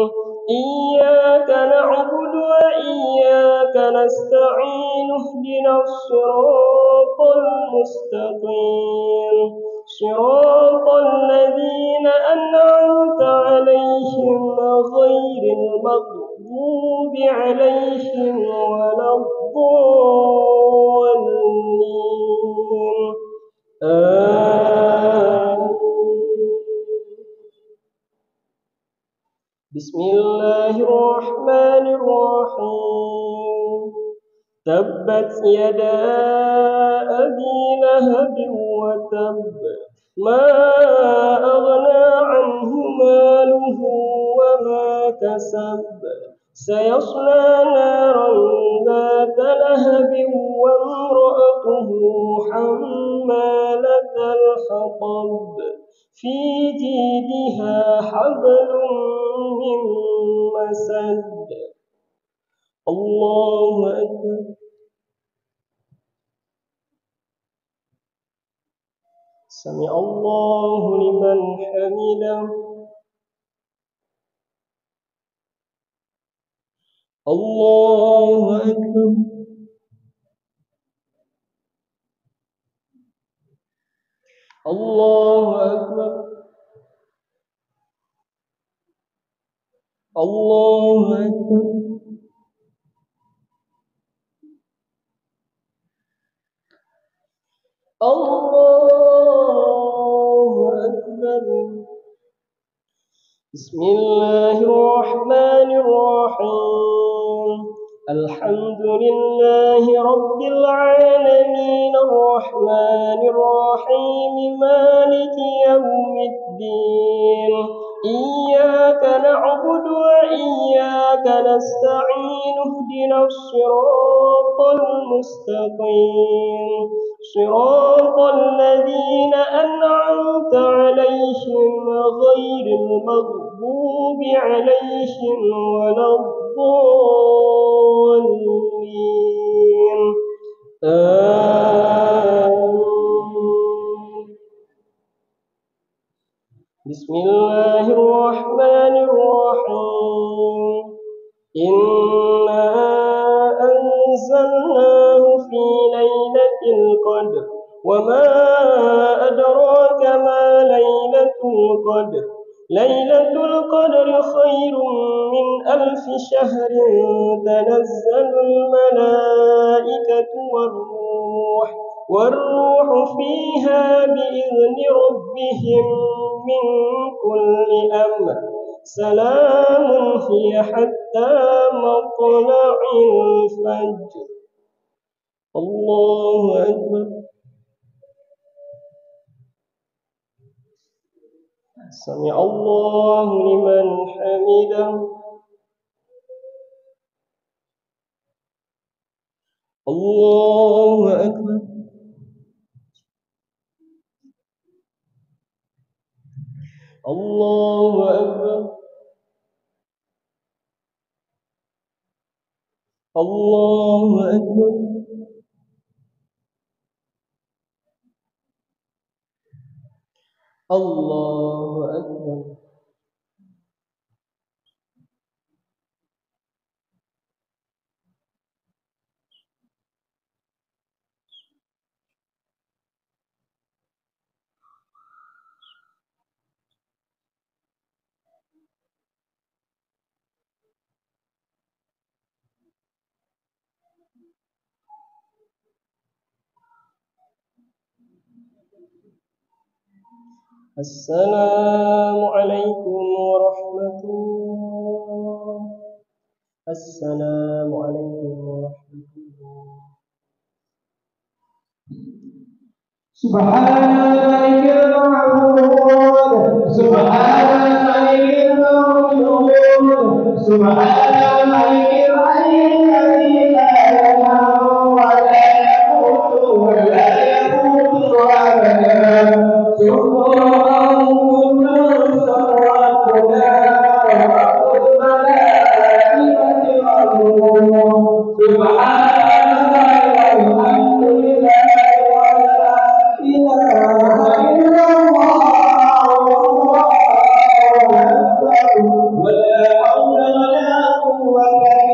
إياك نعبد وإياك نستعين اهدنا الصراط المستقيم صراط الذين أنعمت عليهم غير المغضوب عليهم ولا الضالين آمين. بسم الله الرحمن الرحيم تبت يدا أبي لهب وتب ما أغنى عنه ماله وما كسب سيصلى نارا ذات لهب وامرأته حمالة الحطب في جيدها حبل من مسد. الله أكبر. سمع الله لمن حمده. الله أكبر. الله أكبر. الله أكبر. الله أكبر. بسم الله الرحمن الرحيم. الحمد لله رب العالمين الرحمن الرحيم مالك يوم الدين. إياك نعبد وإياك نستعين اهدنا الصراط المستقيم صراط الذين أنعمت عليهم غير المغضوب عليهم ولا الضالين. آمين. بسم الله الرحمن الرحيم. إنا أنزلناه في ليلة القدر وما أدراك ما ليلة القدر. ليلة القدر خير من 1000 شهر. تنزل الملائكة والروح فيها بإذن ربهم من كل أمر. سلام هي حتى مطلع الفجر. الله أكبر. سمع الله لمن حمده. الله أكبر. الله أكبر. الله أكبر. الله أكبر. السلام عليكم ورحمة الله. السلام عليكم ورحمة الله. سبحان الملك المعبود سبحان الملك الموجود سبحان الملك الحي الذي لا ينام ولا يموت ولا يموت أبدا. سبحان قدوس ربنا ورب الملائكة والروح. سبحان الله والحمد لله ولا إله إلا الله والله أكبر. ولا حول ولا قوة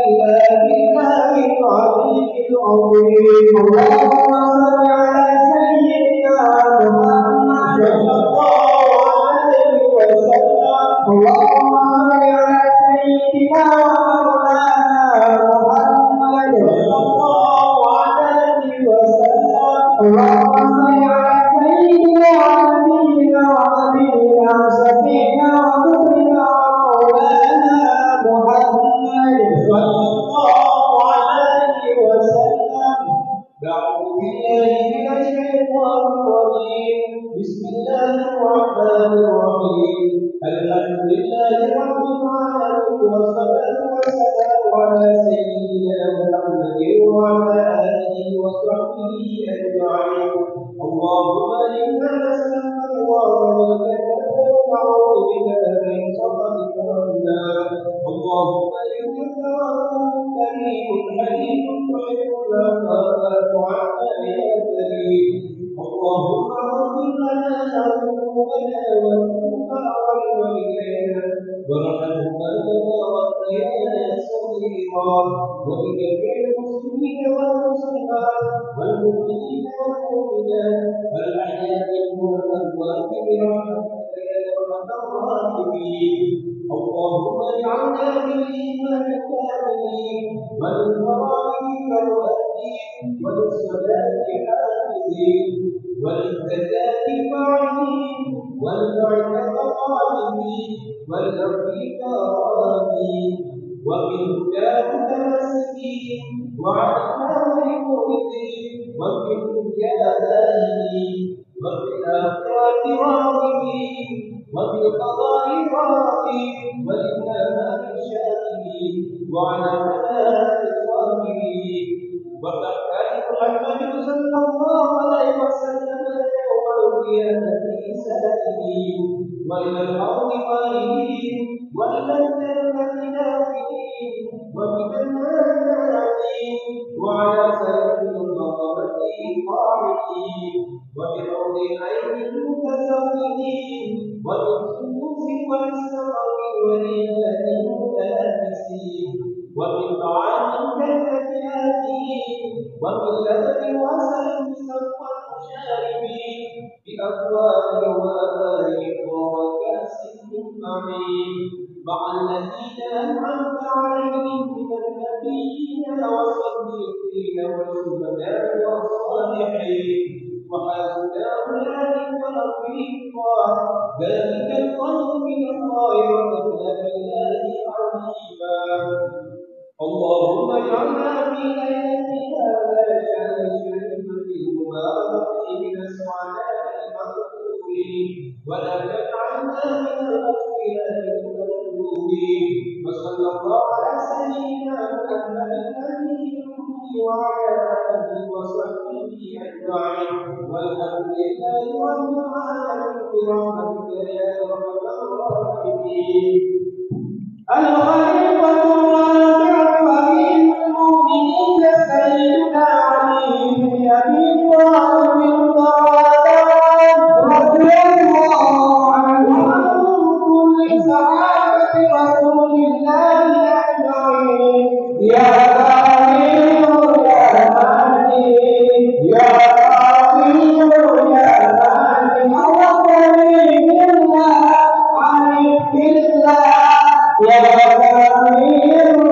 إلا بالله العلي العظيم. اللهم صل على سيدنا محمد صلى الله عليه وسلم. اللهم صل على سيدنا ومولانا محمد صلى الله عليه وسلم. اللهم صل على سيدنا ونبينا وحبيبنا وشفيعنا وقدرنا ومولانا محمد صلى الله عليه وسلم. أعوذ بالله من الشيطان الرجيم. بسم الله الرحمن الرحيم. الحمد لله رب العالمين والصلاة والسلام على سيدنا محمد وعلى آله وصحبه أجمعين. اللهم إنا نسألك الله والجنة ونعوذ بك من سخطك والنار. اللهم إنك رؤوف كريم حليم تحب العفو عنا يا كريم. اللهم اغفر لنا ذنوبنا والخطا والوالدينا وارحمهما كما ربيانا صغيرا. ولجميع المسلمين والمسلمات والمؤمنين والمؤمنات الأحياء والأموات برحمتك يا الراحمين. اللهم اجعلنا بالإيمان كاملين والفرائض كالمؤدين وللصلاة حافظين وللزكاة فاعلين والمعرفة قائمين والأمر راضين وبالهدى متمسكين وعلى النار مؤمنين وفي الدنيا زاهدين وفي الآخرة راغبين وبالقضاء راضين وللنعماء شاكرين وعلى البلاء صابرين. وقد كان محمد صلى الله عليه وسلم يوم القيامة سائلين وإلى الأرض قائلين وإلى الجنة ناظرين ومن النار ناظرين وعلى سائر القرابة قاعدين وبحوض العين متزودين وبالخموس والسرق ولله متلبسين ومن طعام كالذي آتين ومن لبن وسل مسقى شاربين بأكواب وأباريق وكأس من معين مع الذين أنعمت عليهم من النبيين والصديقين والشهداء والصالحين وحسن أولئك رفيقا. ذلك الفضل من الله وكفى بالله عليما. اللهم اجعلنا في ليلتنا هذا شهر الشريف المبارك من السعداء المقبولين ولا تجعلنا من الأشقياء المظلومين. وصلى الله على سيدنا محمد النبي وعلى آله وصحبه أجمعين والحمد لله رب العالمين برحمتك يا أرحم الراحمين. الخليفة الرابع أمير المؤمنين سيدنا علي بن أبي طالب رضي الله عنه وعن كل صحابة رسول الله أجمعين. يا علي يا علي يا علي يا علي وكريم الله عليك الله يا كريم أنت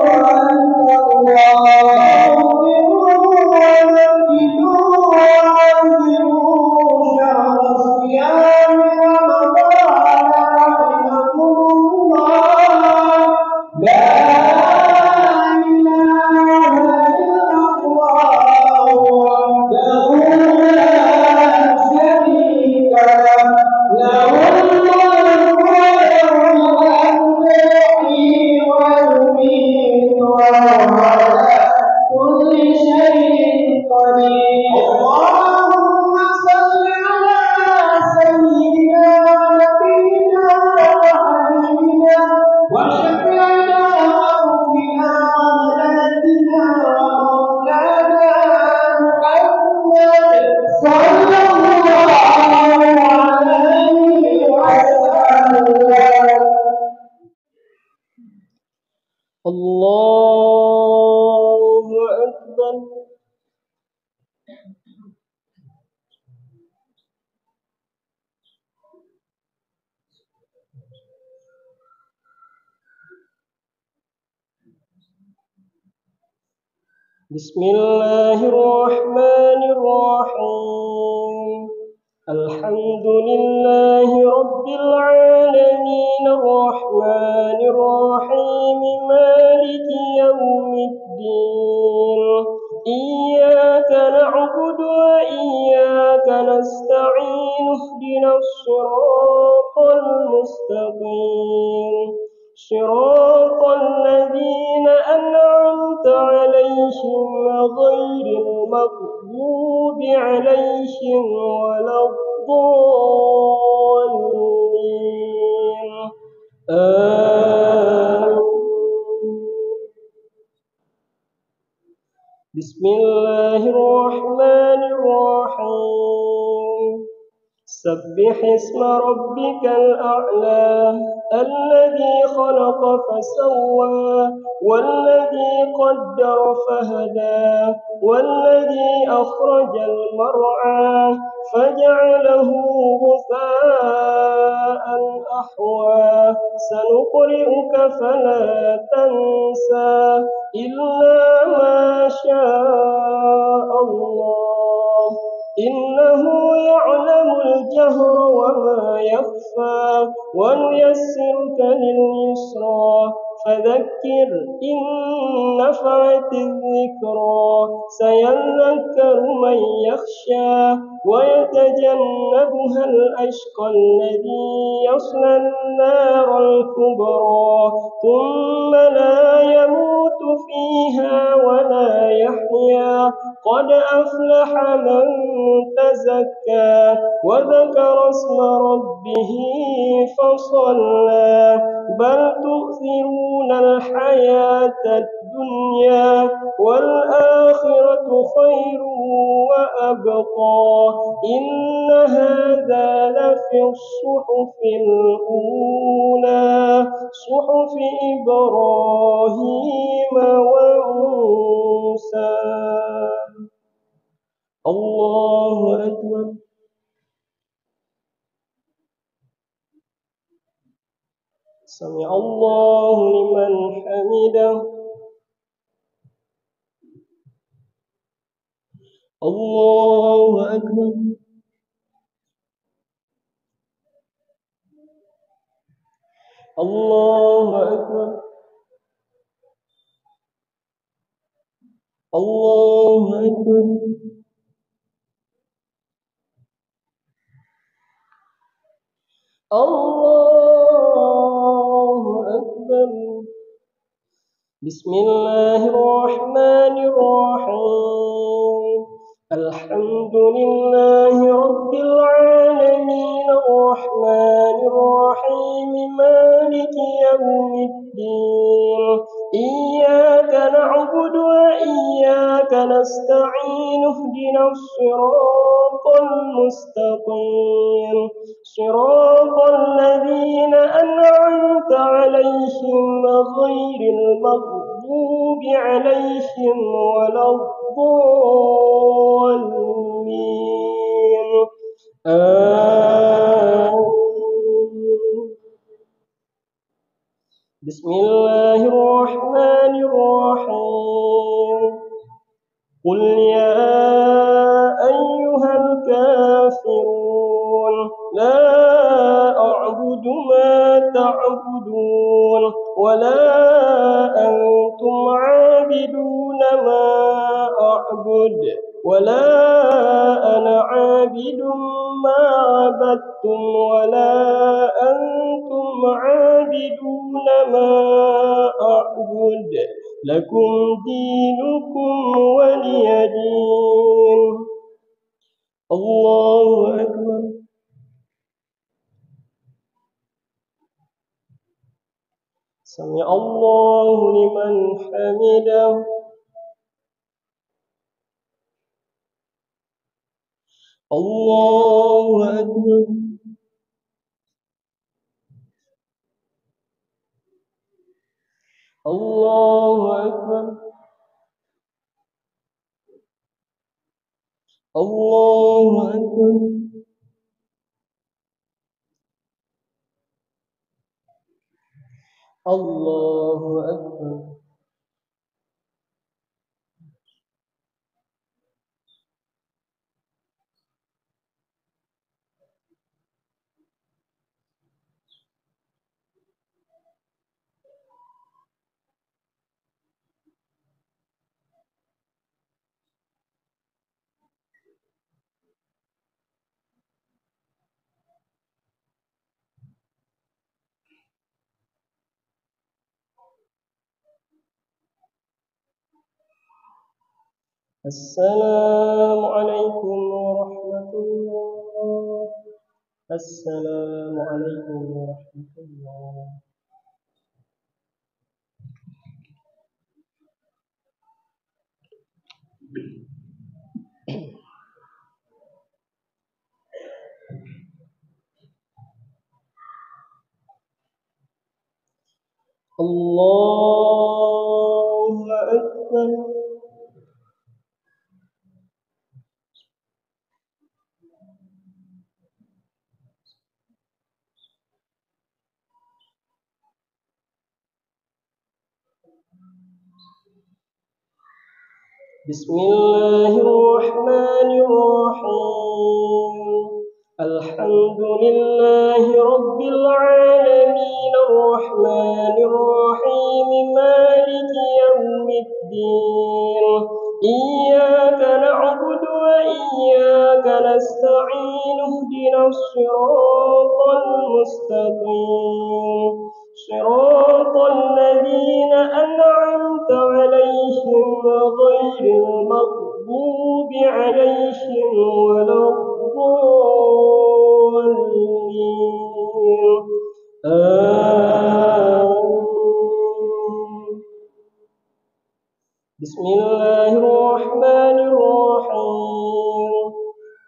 الله الله أكبر. بسم الله الرحمن الرحيم. الحمد لله رب العالمين الرحمن الرحيم مالك يوم الدين. إياك نعبد وإياك نستعين اهدنا الصراط المستقيم صراط الذين أنعمت عليهم غير المغضوب عليهم ولا الضالين. بسم الله الرحمن الرحيم. سبح اسم ربك الأعلى الذي خلق فسوى والذي قدر فهدى والذي أخرج المرعى فجعله غثاء أحوى سنقرئك فلا تنسى إلا ما شاء الله إنه يعلم الجهر وما يخفى ونيسرك لليسرى فذكر إن نفعت الذكرى سيذكر من يخشى ويتجنبها الأشقى الذي يصلى النار الكبرى ثم لا يموت فيها ولا يحيا قد أفلح من تزكى وذكر اسم ربه فصلى بل تؤثرون الحياة الدنيا والآخرة خير وأبقى إن هذا لفي الصحف الأولى صحف إبراهيم وموسى. الله أكبر. سمع الله لمن حمده. الله أكبر. الله أكبر. الله أكبر. الله أكبر. بسم الله الرحمن الرحيم الحمد لله رب العالمين الرحمن الرحيم مالك يوم الدين إياك نعبد وإياك نستعين اهدنا الصراط المستقيم صراط الذين أنعمت عليهم غير المغضوب عليهم ولا الضالين آمين. بسم الله الرحمن الرحيم قل يا أيها الكافرون لا أعبد ما تعبدون ولا أنتم عابدون ما أعبد ولا أنا عابد ما عبدتم ولا أنتم عابدون ما أعبد لكم دينكم ولي دين. الله أكبر. سمع الله لمن حمده. الله أكبر. الله أكبر. الله أكبر. الله أكبر. السلام عليكم ورحمة الله. السلام عليكم ورحمة الله. الله أكبر. بسم الله الرحمن الرحيم الحمد لله رب العالمين الرحمن الرحيم مالك يوم الدين إياك نعبد وإياك نستعين اهدنا الصراط المستقيم صراط الذين أنعمت عليهم غير المغضوب عليهم ولا الضالين آمين. بسم الله الرحمن الرحيم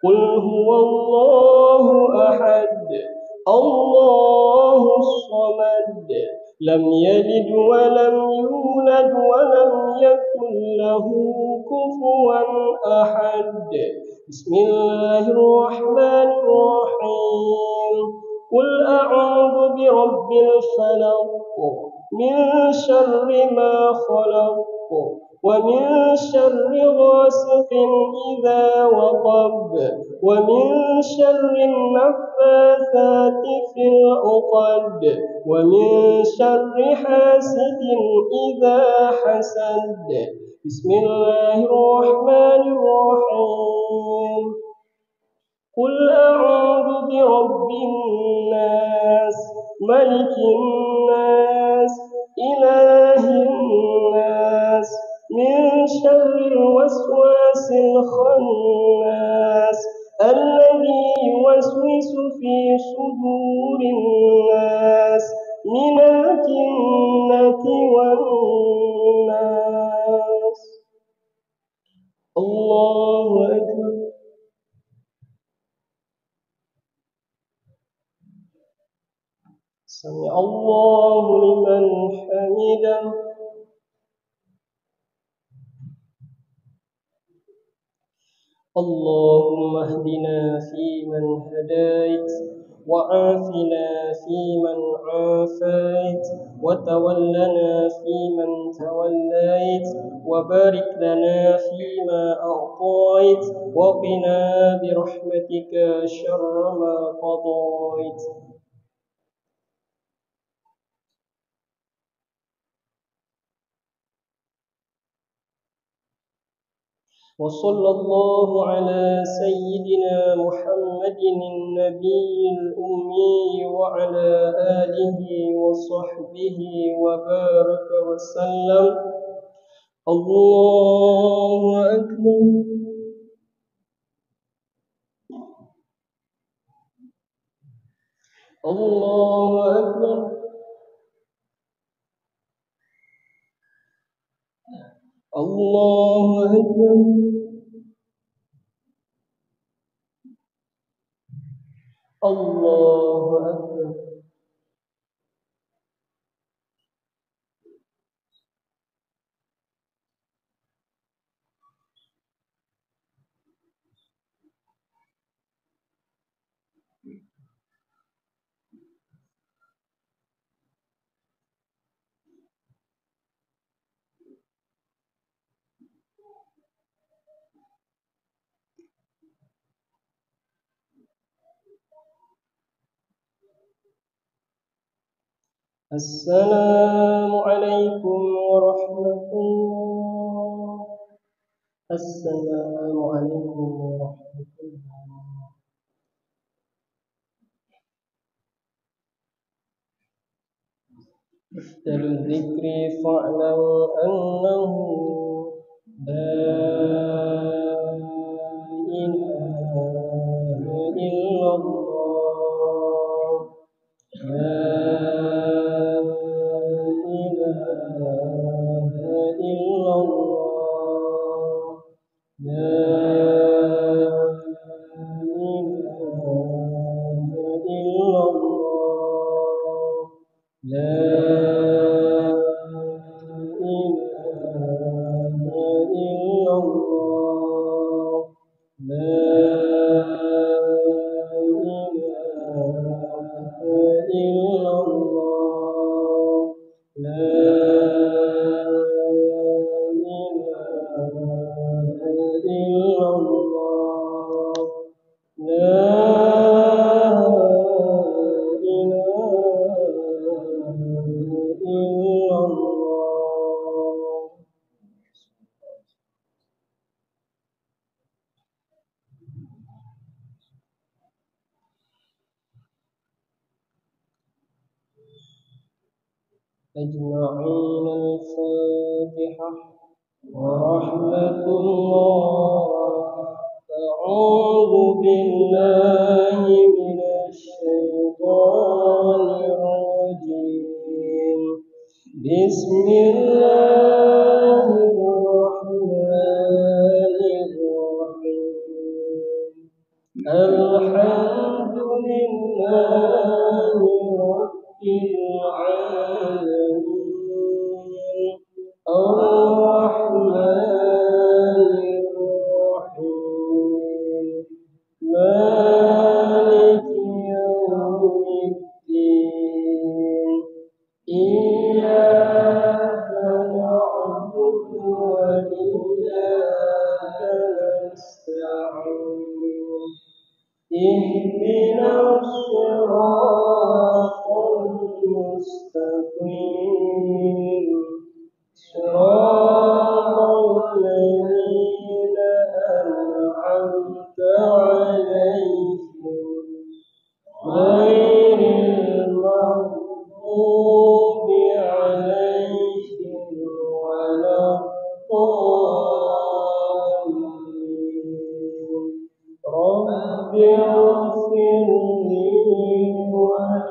قل هو الله أحد الله الصمد لم يلد ولم يولد ولم يكن له كفوا أحد بسم الله الرحمن الرحيم قل أعوذ برب الفلق من شر ما خلق ومن شر غاسق إذا وقب ومن شر النفاثات في العقد ومن شر حاسد إذا حسد بسم الله الرحمن الرحيم قل أعوذ برب الناس ملك الناس إله الناس من شر الوسواس الخناس الذي يوسوس في صدور الناس من الجنة والناس الله أكبر سمع الله لمن حمده اللهم اهدنا فيمن هديت وعافنا فيمن عافيت وتولنا فيمن توليت وبارك لنا فيما أعطيت وقنا برحمتك شر ما قضيت وصلى الله على سيدنا محمد النبي الأمي وعلى آله وصحبه وبارك وسلم الله أكبر الله أكبر الله أكبر الله أكبر السلام عليكم ورحمة الله السلام عليكم ورحمة الله أفضل الذكر فاعلم أنه لا إله إلا الله لا إله إلا الله لا إله إلا الله لا إله إلا الله أجمعين. الفاتحة. ورحمة الله. أعوذ بالله من الشيطان الرجيم. بسم الله الرحمن الرحيم. الحمد لله رب العالمين. الرحمن الرحيم. مالك يوم الدين. إياك نعبد وإياك نستعين. اهدنا الصراط المستقيم. صراط الذين أنعمت عليهم غير المغضوب عليهم ولا الضالين. رب اغفر لي ولوالدي